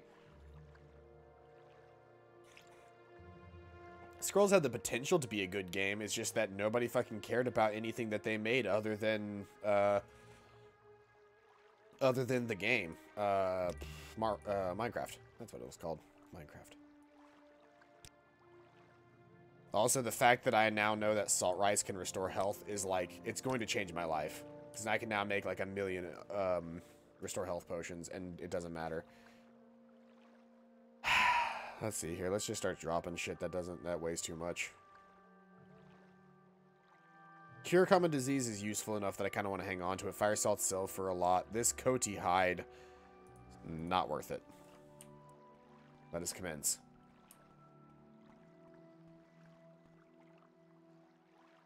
Scrolls had the potential to be a good game. It's just that nobody fucking cared about anything that they made other than the game. Minecraft. That's what it was called. Minecraft. Also, the fact that I now know that salt rice can restore health is like, it's going to change my life. Because I can now make like 1 million restore health potions, and it doesn't matter. Let's see here. Let's just start dropping shit that weighs too much. Cure common disease is useful enough that I kind of want to hang on to it. Fire salt sell for a lot. This coati hide, not worth it. Let us commence.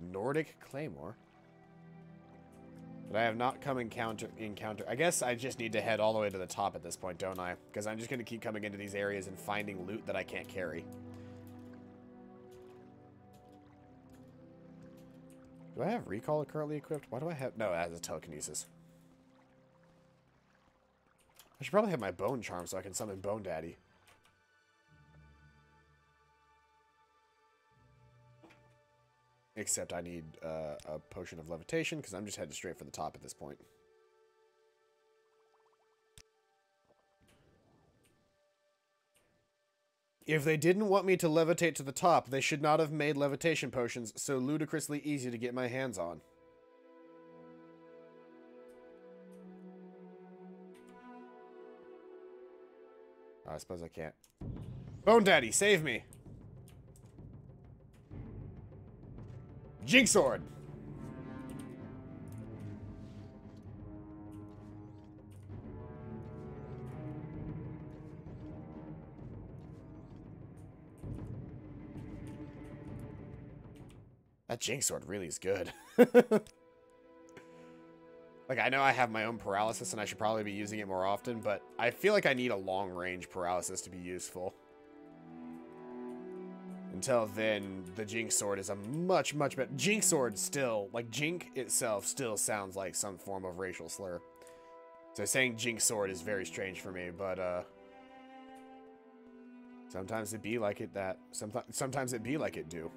Nordic Claymore. But I have not come encounter. I guess I just need to head all the way to the top at this point, don't I? Because I'm just going to keep coming into these areas and finding loot that I can't carry. Do I have recall currently equipped? Why do I have... No, it has a telekinesis. I should probably have my bone charm so I can summon Bone Daddy. Except I need a potion of levitation, because I'm just headed straight for the top at this point. If they didn't want me to levitate to the top, they should not have made levitation potions so ludicrously easy to get my hands on. I suppose I can't. Bone Daddy, save me! Jinx Sword! That Jinx Sword really is good. Like, I know I have my own paralysis and I should probably be using it more often, but I feel like I need a long-range paralysis to be useful. Until then, the Jinx Sword is a much, much better... Jinx Sword still, like, Jink itself still sounds like some form of racial slur. So saying Jinx Sword is very strange for me, but, sometimes it be like it that... Sometimes it be like it do.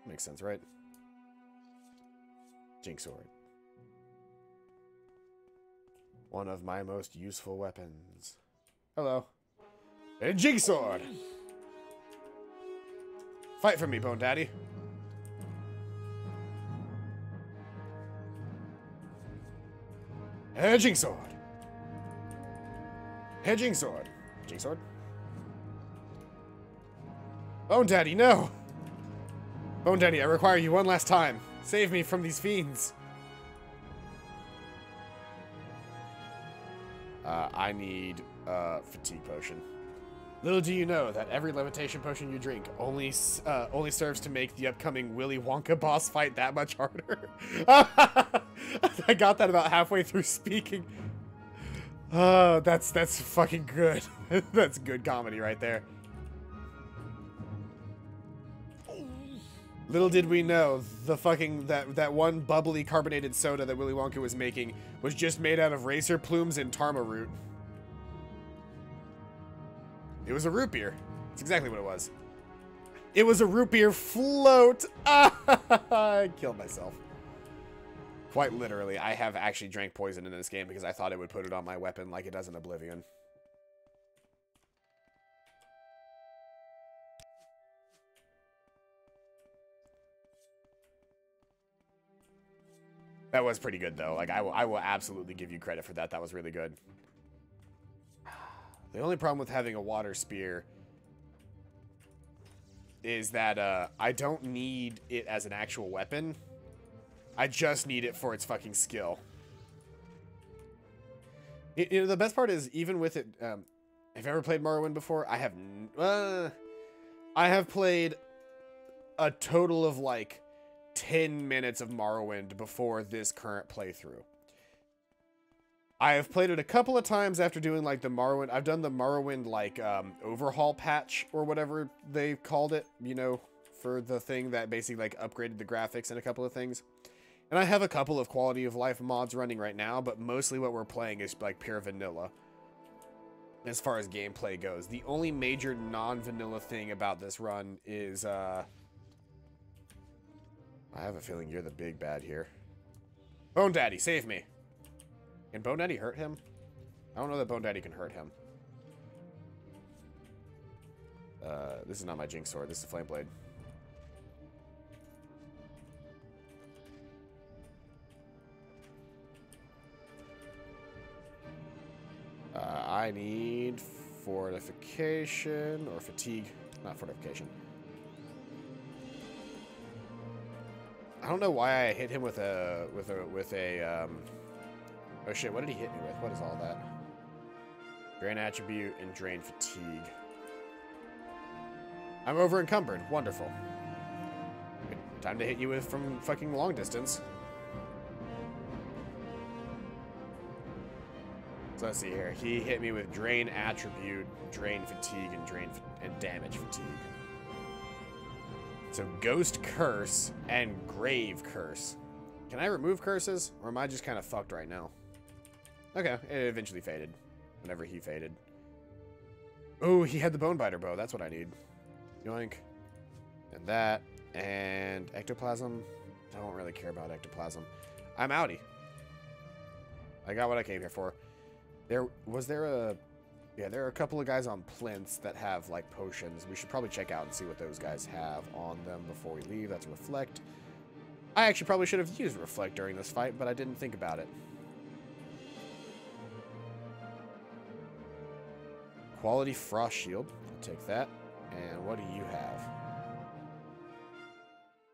Makes sense, right? Jinx Sword. One of my most useful weapons. Hello. A Jinx Sword! Fight for me, Bone Daddy. Hedging sword. Hedging sword. Hedging sword. Bone Daddy, no! Bone Daddy, I require you one last time. Save me from these fiends. I need fatigue potion. Little do you know that every levitation potion you drink only serves to make the upcoming Willy Wonka boss fight that much harder. I got that about halfway through speaking. That's fucking good. That's good comedy right there. Little did we know the fucking that one bubbly carbonated soda that Willy Wonka was making was just made out of racer plumes and tarma root. It was a root beer. That's exactly what it was. It was a root beer float. I killed myself. Quite literally, I have actually drank poison in this game because I thought it would put it on my weapon like it does in Oblivion. That was pretty good, though. Like, I will absolutely give you credit for that. That was really good. The only problem with having a water spear is that I don't need it as an actual weapon. I just need it for its fucking skill. You know, the best part is, even with it, have you ever played Morrowind before? I have played a total of, like, 10 minutes of Morrowind before this current playthrough. I have played it a couple of times after doing, like, the Morrowind. I've done the Morrowind, like, overhaul patch or whatever they called it, you know, for the thing that basically, like, upgraded the graphics and a couple of things. And I have a couple of quality of life mods running right now, but mostly what we're playing is, like, pure vanilla as far as gameplay goes. The only major non-vanilla thing about this run is, I have a feeling you're the big bad here. Bone Daddy, save me. Can Bone Daddy hurt him? I don't know that Bone Daddy can hurt him. This is not my Jinx sword. This is a Flame Blade. I need fortification or fatigue. Not fortification. I don't know why I hit him with a oh shit, what did he hit me with? What is all that? Drain attribute and drain fatigue. I'm over encumbered. Wonderful. Good time to hit you with from fucking long distance. So let's see here. He hit me with drain attribute, drain fatigue, and damage fatigue. So Ghost Curse and Grave Curse. Can I remove curses? Or am I just kind of fucked right now? Okay, it eventually faded. Whenever he faded. Oh, he had the Bone Biter bow. That's what I need. Yoink. And that. And ectoplasm. I don't really care about ectoplasm. I'm outie. I got what I came here for. There are a couple of guys on plinths that have, like, potions. We should probably check out and see what those guys have on them before we leave. That's Reflect. I actually probably should have used Reflect during this fight, but I didn't think about it. Quality Frost Shield. I'll take that. And what do you have?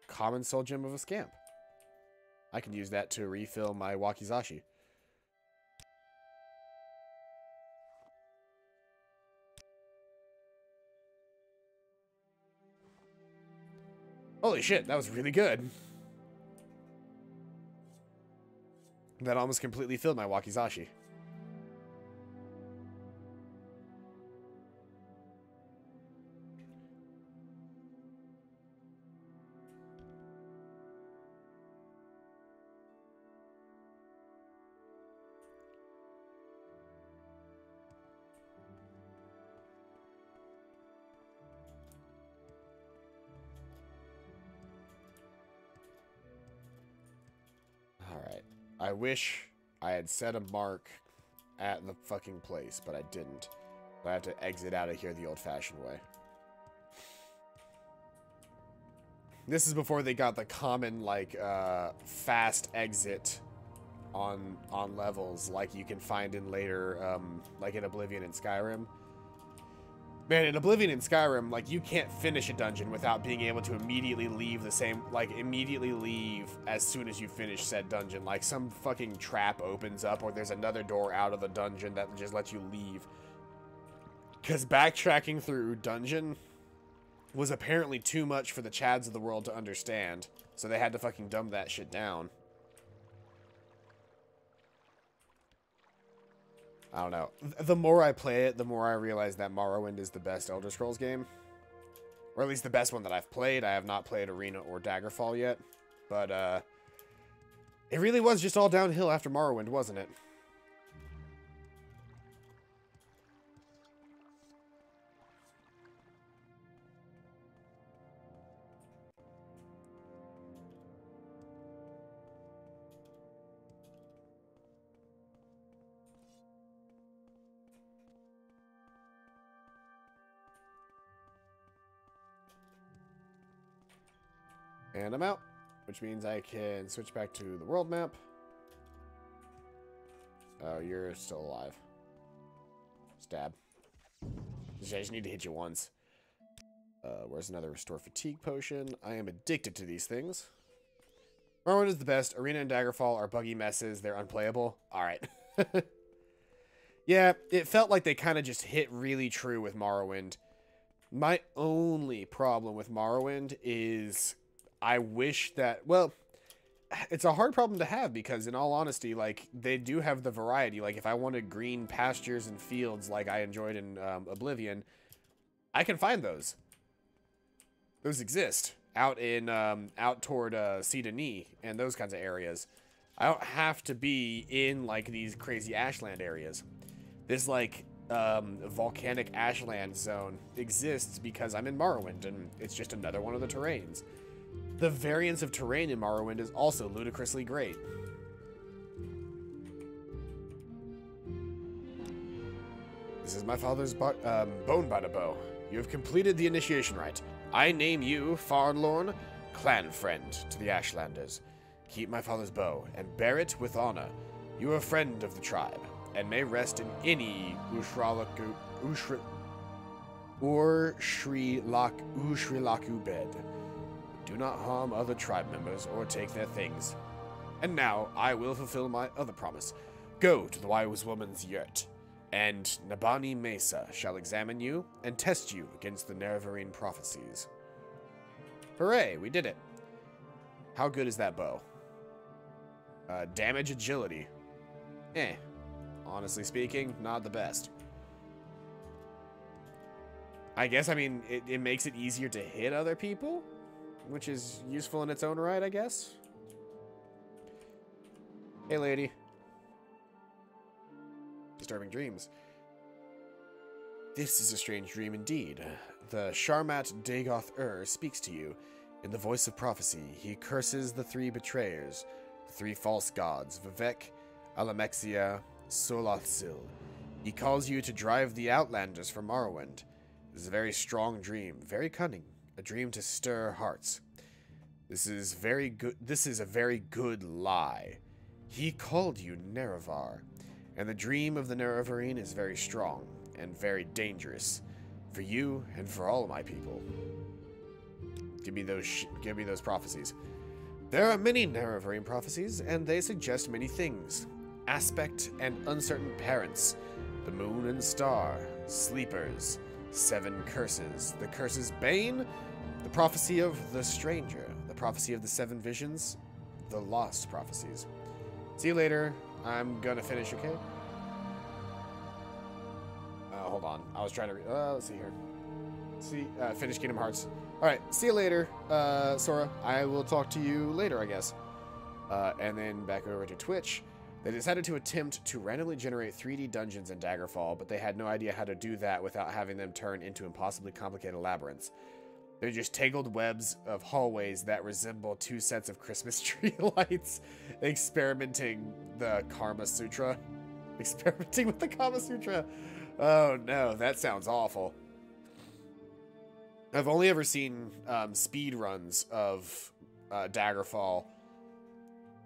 Common Soul Gem of a Scamp. I can use that to refill my Wakizashi. Holy shit, that was really good. That almost completely filled my Wakizashi. I wish I had set a mark at the fucking place, but I didn't. So I have to exit out of here the old-fashioned way. This is before they got the common, like, fast exit on levels like you can find in later, like in Oblivion and Skyrim. Man, in Oblivion and Skyrim, like, you can't finish a dungeon without being able to immediately leave the same, like, immediately leave as soon as you finish said dungeon. Like, some fucking trap opens up, or there's another door out of the dungeon that just lets you leave. Because backtracking through dungeon was apparently too much for the Chads of the world to understand, so they had to fucking dumb that shit down. I don't know. The more I play it, the more I realize that Morrowind is the best Elder Scrolls game. Or at least the best one that I've played. I have not played Arena or Daggerfall yet. But, it really was just all downhill after Morrowind, wasn't it? And I'm out, which means I can switch back to the world map. Oh, you're still alive. Stab. I just need to hit you once. Where's another restore fatigue potion? I am addicted to these things. Morrowind is the best. Arena and Daggerfall are buggy messes. They're unplayable. Alright. Yeah, it felt like they kind of just hit really true with Morrowind. My only problem with Morrowind is I wish that, well, it's a hard problem to have because in all honesty, like, they do have the variety. Like, if I wanted green pastures and fields like I enjoyed in Oblivion, I can find those. Those exist out in, out toward Sea Denis and those kinds of areas. I don't have to be in, like, these crazy ashland areas. This, like, volcanic ashland zone exists because I'm in Morrowind, and it's just another one of the terrains. The variance of terrain in Morrowind is also ludicrously great. This is my father's bone by the bow. You have completed the initiation rite. I name you, Farnlorn, clan friend to the Ashlanders. Keep my father's bow and bear it with honor. You are a friend of the tribe, and may rest in any Ushrilaku bed. Do not harm other tribe members or take their things. And now I will fulfill my other promise. Go to the wise woman's yurt, and Nabani Mesa shall examine you and test you against the Nerevarine prophecies. Hooray, we did it. How good is that bow? Damage agility. Honestly speaking, not the best. I guess, I mean, it makes it easier to hit other people, which is useful in its own right, I guess. Hey, lady. Disturbing dreams. This is a strange dream indeed. The Sharmat Dagoth speaks to you. In the voice of prophecy, he curses the three betrayers, the three false gods, Vivek, Alamexia, Solathsil. He calls you to drive the Outlanders from Morrowind. This is a very strong dream, very cunning, a dream to stir hearts. This is a very good lie. He called you Nerevar, and the dream of the Nerevarine is very strong and very dangerous for you and for all of my people. Give me those prophecies. There are many Nerevarine prophecies, and they suggest many things. Aspect and uncertain parents, the moon and star, sleepers, 7 curses, the curse's bane, the prophecy of the stranger, the prophecy of the 7 visions, the lost prophecies. See you later. I'm gonna finish, okay? Hold on. I was trying to let's see here. Finish Kingdom Hearts. Alright, see you later, Sora. I will talk to you later, I guess. And then back over to Twitch. They decided to attempt to randomly generate 3D dungeons in Daggerfall, but they had no idea how to do that without having them turn into impossibly complicated labyrinths. They're just tangled webs of hallways that resemble 2 sets of Christmas tree lights, experimenting the Karma Sutra. Experimenting with the Kama Sutra. Oh no, that sounds awful. I've only ever seen speed runs of Daggerfall.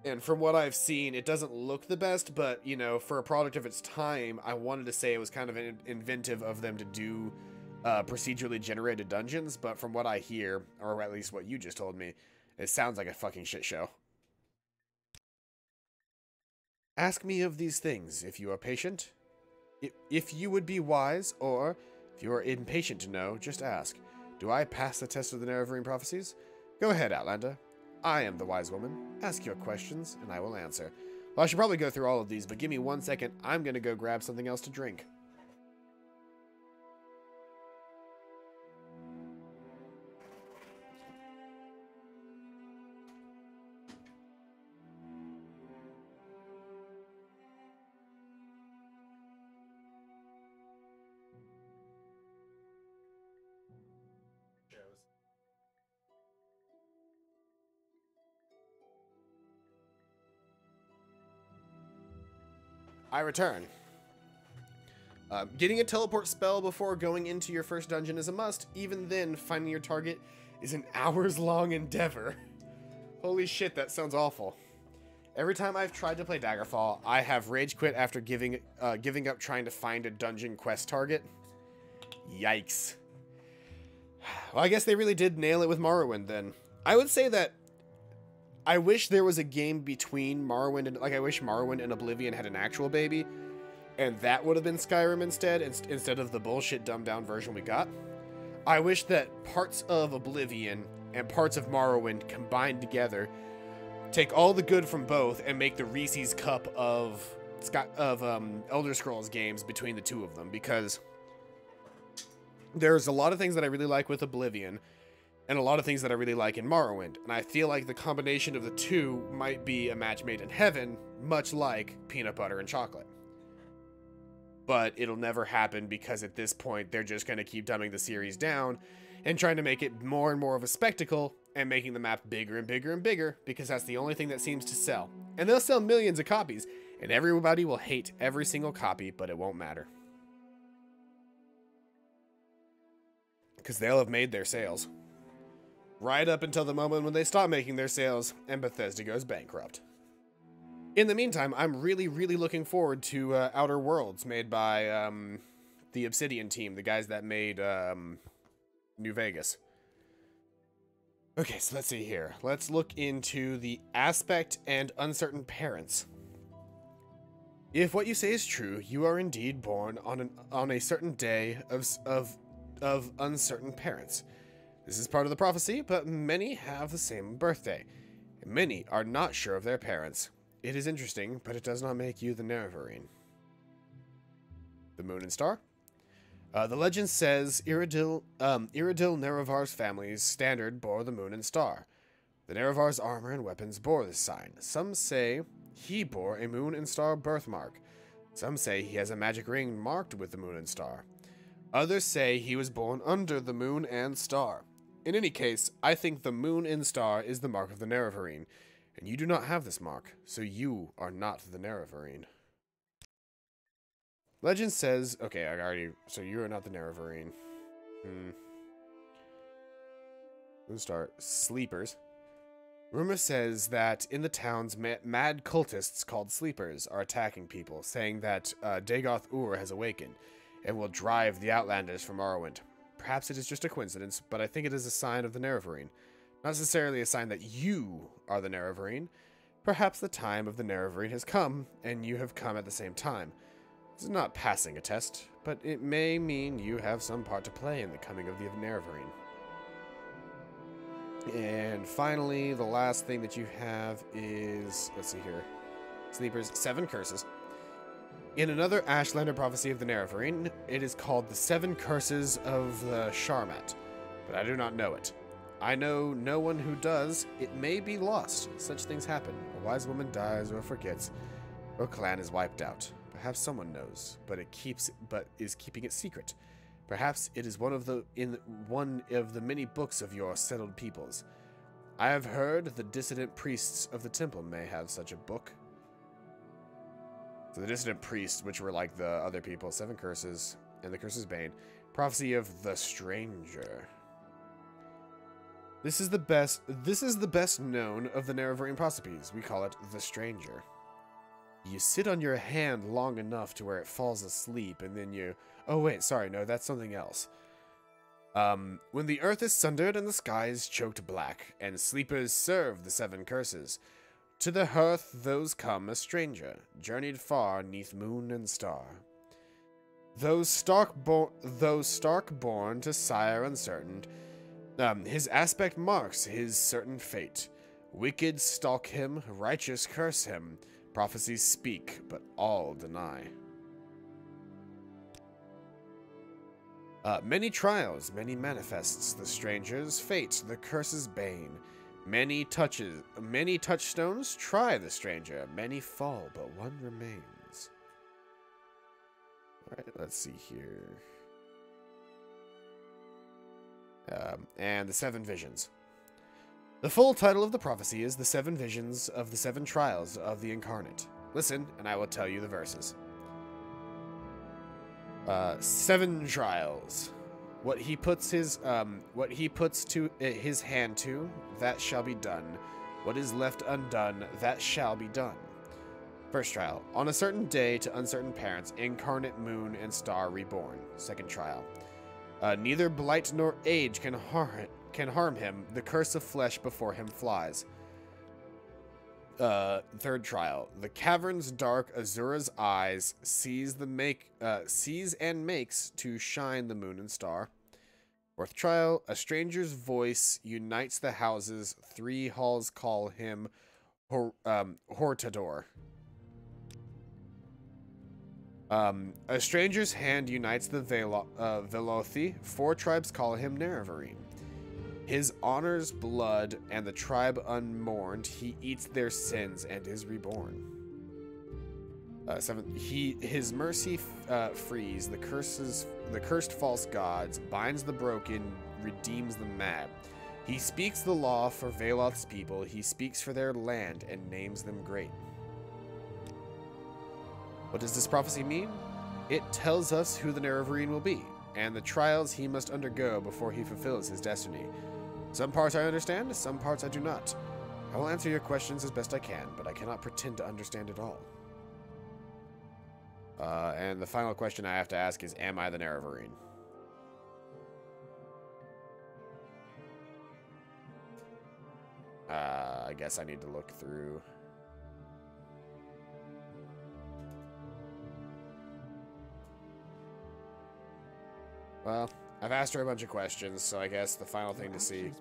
And from what I've seen, it doesn't look the best, but, you know, for a product of its time, I wanted to say it was kind of inventive of them to do procedurally generated dungeons, but from what I hear, or at least what you just told me, it sounds like a fucking shit show. Ask me of these things if you are patient. If you would be wise, or if you are impatient to know, just ask. Do I pass the test of the Nerevarine prophecies? Go ahead, Outlander. I am the wise woman. Ask your questions, and I will answer. Well, I should probably go through all of these, but give me 1 second. I'm going to go grab something else to drink. I return. Getting a teleport spell before going into your first dungeon is a must. Even then, finding your target is an hours-long endeavor. Holy shit, that sounds awful. Every time I've tried to play Daggerfall, I have rage quit after giving up trying to find a dungeon quest target. Yikes. Well, I guess they really did nail it with Morrowind then. I would say that I wish there was a game between Morrowind and, like, I wish Morrowind and Oblivion had an actual baby, and that would have been Skyrim instead of the bullshit dumbed down version we got. I wish that parts of Oblivion and parts of Morrowind combined together, take all the good from both and make the Reese's Cup of Elder Scrolls games between the two of them, because there's a lot of things that I really like with Oblivion and a lot of things that I really like in Morrowind, and I feel like the combination of the two might be a match made in heaven, much like peanut butter and chocolate. But it'll never happen because at this point they're just going to keep dumbing the series down and trying to make it more and more of a spectacle and making the map bigger and bigger and bigger, because that's the only thing that seems to sell. And they'll sell millions of copies, and everybody will hate every single copy, but it won't matter. Because they'll have made their sales. Right up until the moment when they stop making their sales and Bethesda goes bankrupt. In the meantime, I'm really, really looking forward to Outer Worlds, made by the Obsidian team, the guys that made New Vegas. Okay, so let's see here. Let's look into the aspect and uncertain parents. If what you say is true, you are indeed born on a certain day of uncertain parents. This is part of the prophecy, but many have the same birthday. And many are not sure of their parents. It is interesting, but it does not make you the Nerevarine. The Moon and Star. The legend says Iridil Nerevar's family's standard bore the Moon and Star. The Nerevar's armor and weapons bore this sign. Some say he bore a Moon and Star birthmark. Some say he has a magic ring marked with the Moon and Star. Others say he was born under the Moon and Star. In any case, I think the Moon and Star is the mark of the Nerevarine, and you do not have this mark, so you are not the Nerevarine. Legend says, okay, so you are not the Nerevarine. Moon Star. Sleepers. Rumor says that in the towns, mad cultists called Sleepers are attacking people, saying that Dagoth-Ur has awakened and will drive the Outlanders from Morrowind. Perhaps it is just a coincidence, but I think it is a sign of the Nerevarine. Not necessarily a sign that you are the Nerevarine. Perhaps the time of the Nerevarine has come, and you have come at the same time. This is not passing a test, but it may mean you have some part to play in the coming of the Nerevarine. And finally, the last thing that you have is, let's see here, Sleeper's 7 Curses. In another Ashlander prophecy of the Nerevarine, it is called the 7 Curses of the Sharmat, but I do not know it. I know no one who does. It may be lost. Such things happen. A wise woman dies or forgets, or clan is wiped out. Perhaps someone knows, but is keeping it secret. Perhaps it is one of the many books of your settled peoples. I have heard the dissident priests of the temple may have such a book. So the dissident priests, which were like the other people, 7 Curses and the Curse's Bane, prophecy of the Stranger. This is the best known of the Nerevarine prophecies. We call it the Stranger. You sit on your hand long enough to where it falls asleep, and then you... Oh, wait, sorry, no, that's something else. When the earth is sundered and the sky is choked black, and sleepers serve the 7 Curses, to the hearth those come a stranger, journeyed far neath moon and star. Those stark born to sire uncertain, his aspect marks his certain fate. Wicked stalk him, righteous curse him. Prophecies speak, but all deny. Many trials, many manifests, the stranger's fate, the curse's bane. Many touchstones try the stranger, many fall, but one remains. Alright, let's see here. And the 7 visions. The full title of the prophecy is The 7 Visions of the 7 Trials of the Incarnate. Listen, and I will tell you the verses. 7 trials. What he puts to his hand to, that shall be done. What is left undone, that shall be done. First trial. On a certain day to uncertain parents, incarnate moon and star reborn. Second trial. Neither blight nor age can harm him. The curse of flesh before him flies. Third trial. The cavern's dark Azura's eyes sees and makes to shine the moon and star. Fourth trial. A stranger's voice unites the houses. 3 halls call him Hortador. A stranger's hand unites the Velothi. 4 tribes call him Nerevarine. His honors blood and the tribe unmourned. He eats their sins and is reborn. 7th, his mercy frees the cursed false gods, binds the broken, redeems the mad. He speaks the law for Veloth's people. He speaks for their land and names them great. What does this prophecy mean? It tells us who the Nerevarine will be, and the trials he must undergo before he fulfills his destiny. Some parts I understand, some parts I do not. I will answer your questions as best I can, but I cannot pretend to understand it all. And the final question I have to ask is, am I the Nerevarine? I guess I need to look through... Well, I've asked her a bunch of questions, so I guess the final thing to see...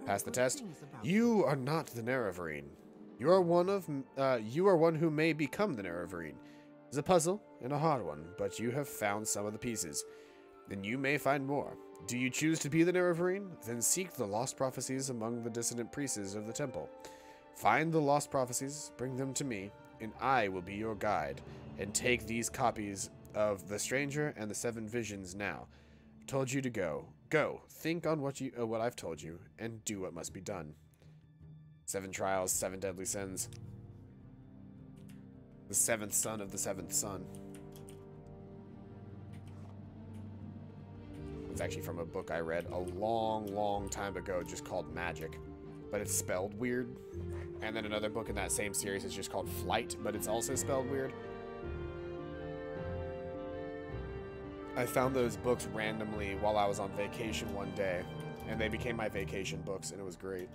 Pass the test. You are not the Nerevarine. You are one who may become the Nerevarine. It's a puzzle and a hard one, but you have found some of the pieces. Then you may find more. Do you choose to be the Nerevarine? Then seek the lost prophecies among the dissonant priests of the temple. Find the lost prophecies, bring them to me, and I will be your guide, and take these copies of The Stranger and the 7 Visions now. I've told you to go. Go. Think on what I've told you, and do what must be done. 7 trials, 7 deadly sins. The 7th son of the 7th son. It's actually from a book I read a long, long time ago just called Magic, but it's spelled weird. And then another book in that same series is just called Flight, but it's also spelled weird. I found those books randomly while I was on vacation one day, and they became my vacation books, and it was great.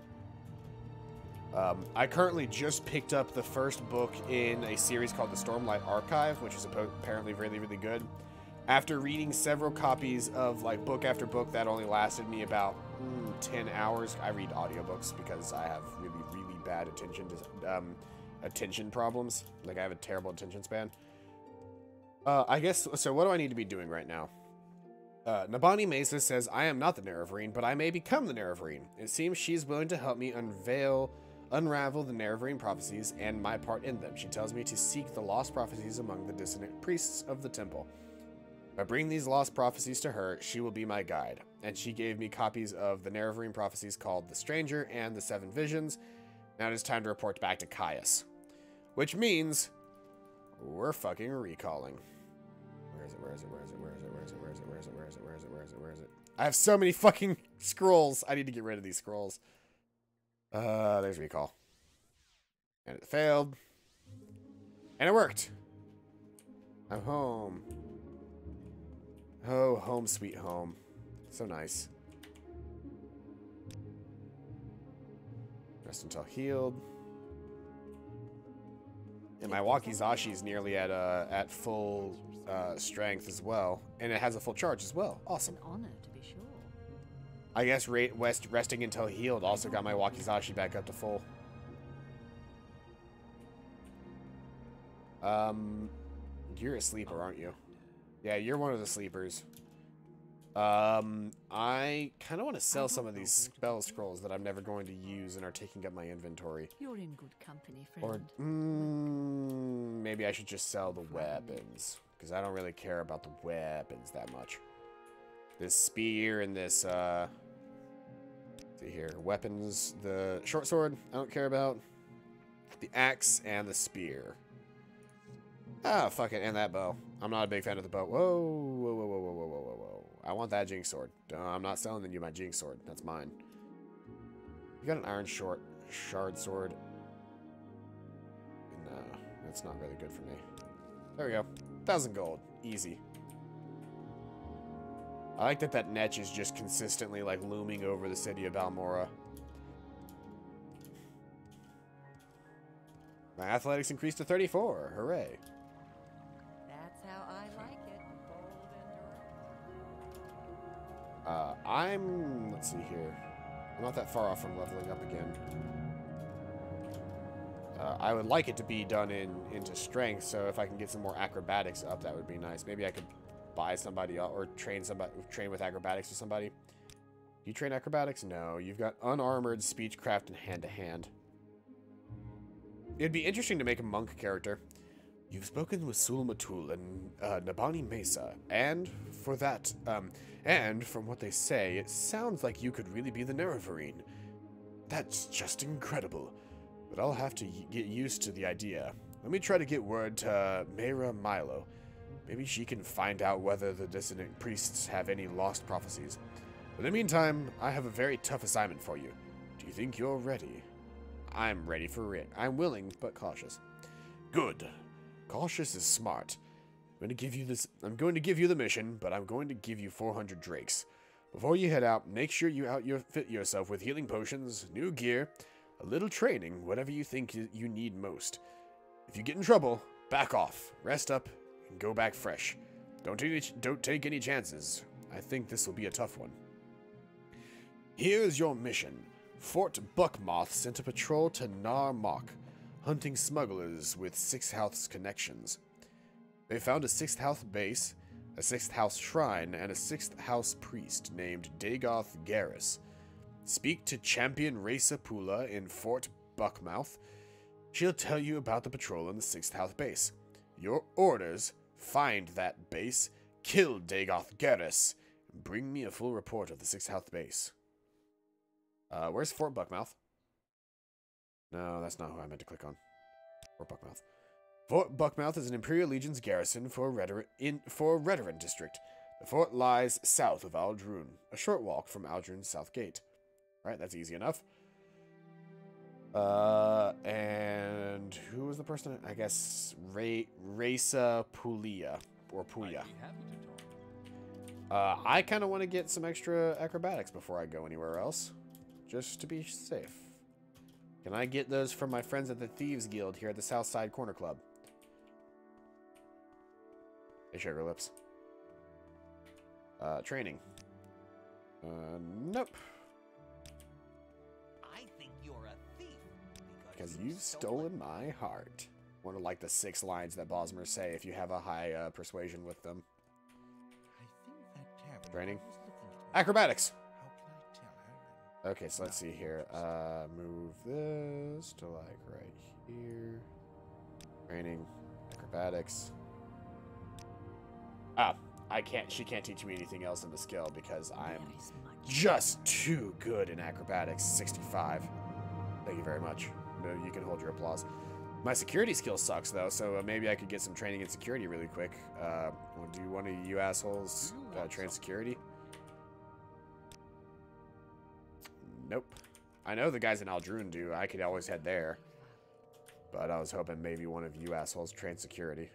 I currently just picked up the first book in a series called the Stormlight Archive, which is apparently really, really good. After reading several copies of like book after book that only lasted me about 10 hours, I read audiobooks because I have really, really bad attention problems. Like I have a terrible attention span. I guess, so what do I need to be doing right now? Nabani Mesa says, I am not the Nerevarine, but I may become the Nerevarine. It seems she's willing to help me unravel the Nerevarine prophecies and my part in them. She tells me to seek the lost prophecies among the dissonant priests of the temple. If I bring these lost prophecies to her, she will be my guide. And she gave me copies of the Nerevarine prophecies called The Stranger and the 7 Visions. Now it is time to report back to Caius. Which means we're fucking recalling. Where is it? Where is it? Where is it? Where is it? Where is it? Where is it? Where is it? Where is it? Where is it? Where is it? Where is it? I have so many fucking scrolls. I need to get rid of these scrolls. There's recall. And it failed. And it worked. I'm home. Oh, home sweet home. So nice. Rest until healed. And my Wakizashi is nearly at full strength as well, and it has a full charge as well. Awesome. An honor, to be sure. I guess resting until healed also got my Wakizashi back up to full. You're a sleeper, aren't you? Yeah, you're one of the sleepers. I kind of want to sell some of these spell scrolls that I'm never going to use and are taking up my inventory. You're in good company, friend. Or, maybe I should just sell the weapons, because I don't really care about the weapons that much. This spear and this, let's see here, weapons, the short sword, I don't care about. The axe and the spear. Ah, fuck it, and that bow. I'm not a big fan of the bow. Whoa, whoa, whoa, whoa, whoa, whoa, whoa, whoa. I want that Jinx sword. I'm not selling you my Jinx sword. That's mine. You got an iron shard sword. No, that's not really good for me. There we go. 1,000 gold. Easy. I like that that netch is just consistently, like, looming over the city of Balmora. My athletics increased to 34. Hooray. That's how I like it. Let's see here. I'm not that far off from leveling up again. I would like it to be done into strength, so if I can get some more acrobatics up, that would be nice. Maybe I could buy somebody or train with acrobatics with somebody. Do you train acrobatics? No, you've got unarmored, speechcraft, and hand-to-hand. It'd be interesting to make a monk character. You've spoken with Sulmatul and Nabani Mesa, and from what they say, it sounds like you could really be the Nerevarine. That's just incredible. But I'll have to get used to the idea. Let me try to get word to Mayra Milo. Maybe she can find out whether the dissonant priests have any lost prophecies. But in the meantime, I have a very tough assignment for you. Do you think you're ready? I'm ready for it. I'm willing, but cautious. Good. Cautious is smart. I'm going to give you the mission, but I'm going to give you 400 drakes. Before you head out, make sure you outfit yourself with healing potions, new gear, a little training, whatever you think you need most. If you get in trouble, back off, rest up, and go back fresh. Don't take any chances. I think this will be a tough one. Here's your mission. Fort Buckmoth sent a patrol to Nar Mok, hunting smugglers with Sixth House connections. They found a Sixth House base, a Sixth House shrine, and a Sixth House priest named Dagoth Garrus. Speak to Champion Rasa Pula in Fort Buckmouth. She'll tell you about the patrol in the Sixth House base. Your orders: find that base, kill Dagoth Garrus, and bring me a full report of the Sixth House base. Where's Fort Buckmouth? No, that's not who I meant to click on. Fort Buckmouth. Fort Buckmouth is an Imperial Legion's garrison for Redoran District. The fort lies south of Aldrun, a short walk from Aldrun's south gate. Alright, that's easy enough. And who was the person? I guess Rasa Pulia, or Puya. I kind of want to get some extra acrobatics before I go anywhere else, just to be safe. Can I get those from my friends at the Thieves Guild here at the Southside Corner Club? Hey, Sugar Lips. Training. Nope. I think you're a thief because you've stolen my heart. One of like the 6 lines that Bosmer say if you have a high persuasion with them. Training. Acrobatics. Okay, so let's see here. Move this to like right here. Training. Acrobatics. She can't teach me anything else in the skill because I'm just too good in acrobatics. 65. Thank you very much. No, you can hold your applause. My security skill sucks though, so maybe I could get some training in security really quick. Do one of you assholes train security? Nope. I know the guys in Aldrun do. I could always head there. But I was hoping maybe one of you assholes train security.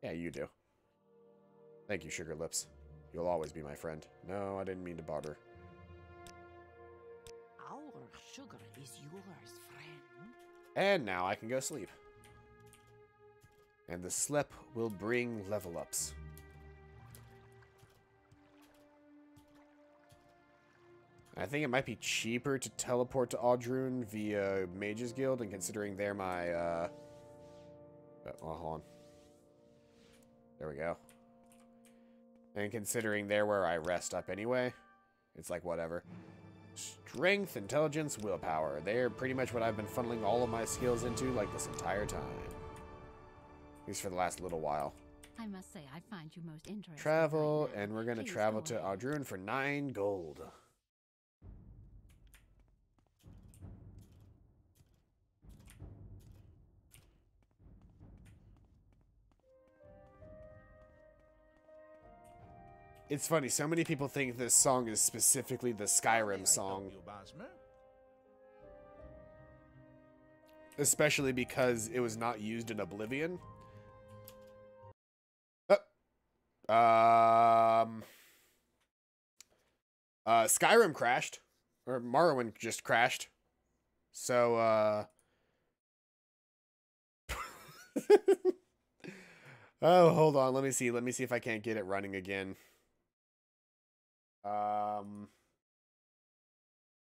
Yeah, you do. Thank you, Sugar Lips. You'll always be my friend. No, I didn't mean to barter. Our sugar is yours, friend. And now I can go sleep. And the slip will bring level ups. I think it might be cheaper to teleport to Aldrun via Mage's Guild, and considering they're my, well, hold on. There we go. And considering they're where I rest up anyway, it's like whatever. Strength, intelligence, willpower. They're pretty much what I've been funneling all of my skills into like this entire time. At least for the last little while. I must say, I find you most interesting. Travel, and we're going to travel to Aldrun for 9 gold. It's funny, so many people think this song is specifically the Skyrim song. especially because it was not used in Oblivion. Skyrim crashed, or Morrowind just crashed. So, oh, hold on. Let me see. Let me see if I can't get it running again.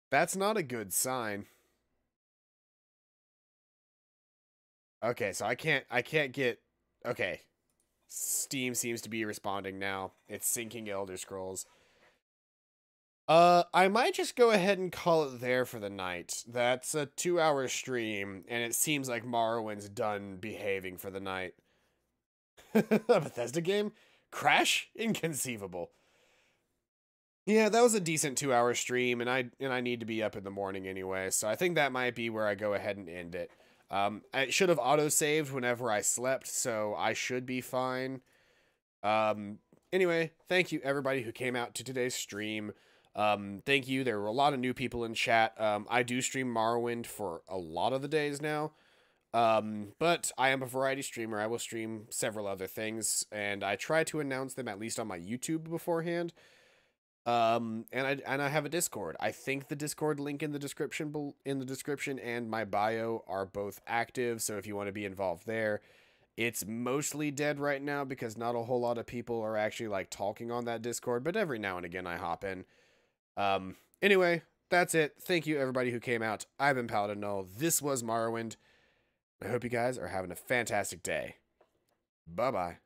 That's not a good sign. Okay, so I can't get... Okay. Steam seems to be responding now. It's syncing Elder Scrolls. I might just go ahead and call it there for the night. That's a 2-hour stream, and it seems like Morrowind's done behaving for the night. A Bethesda game? Crash? Inconceivable. Yeah, that was a decent 2-hour stream, and I need to be up in the morning anyway, so I think that might be where I go ahead and end it. I should have auto-saved whenever I slept, so I should be fine. Anyway, thank you everybody who came out to today's stream. Thank you. There were a lot of new people in chat. I do stream Morrowind for a lot of the days now. But I am a variety streamer. I will stream several other things, and I try to announce them at least on my YouTube beforehand. And I have a Discord. I think the Discord link in the description and my bio are both active, so if you want to be involved there. It's mostly dead right now because not a whole lot of people are actually like talking on that Discord, but every now and again I hop in. Anyway, that's it. Thank you everybody who came out. I've been Paladin Null. This was Morrowind. I hope you guys are having a fantastic day. Bye-bye.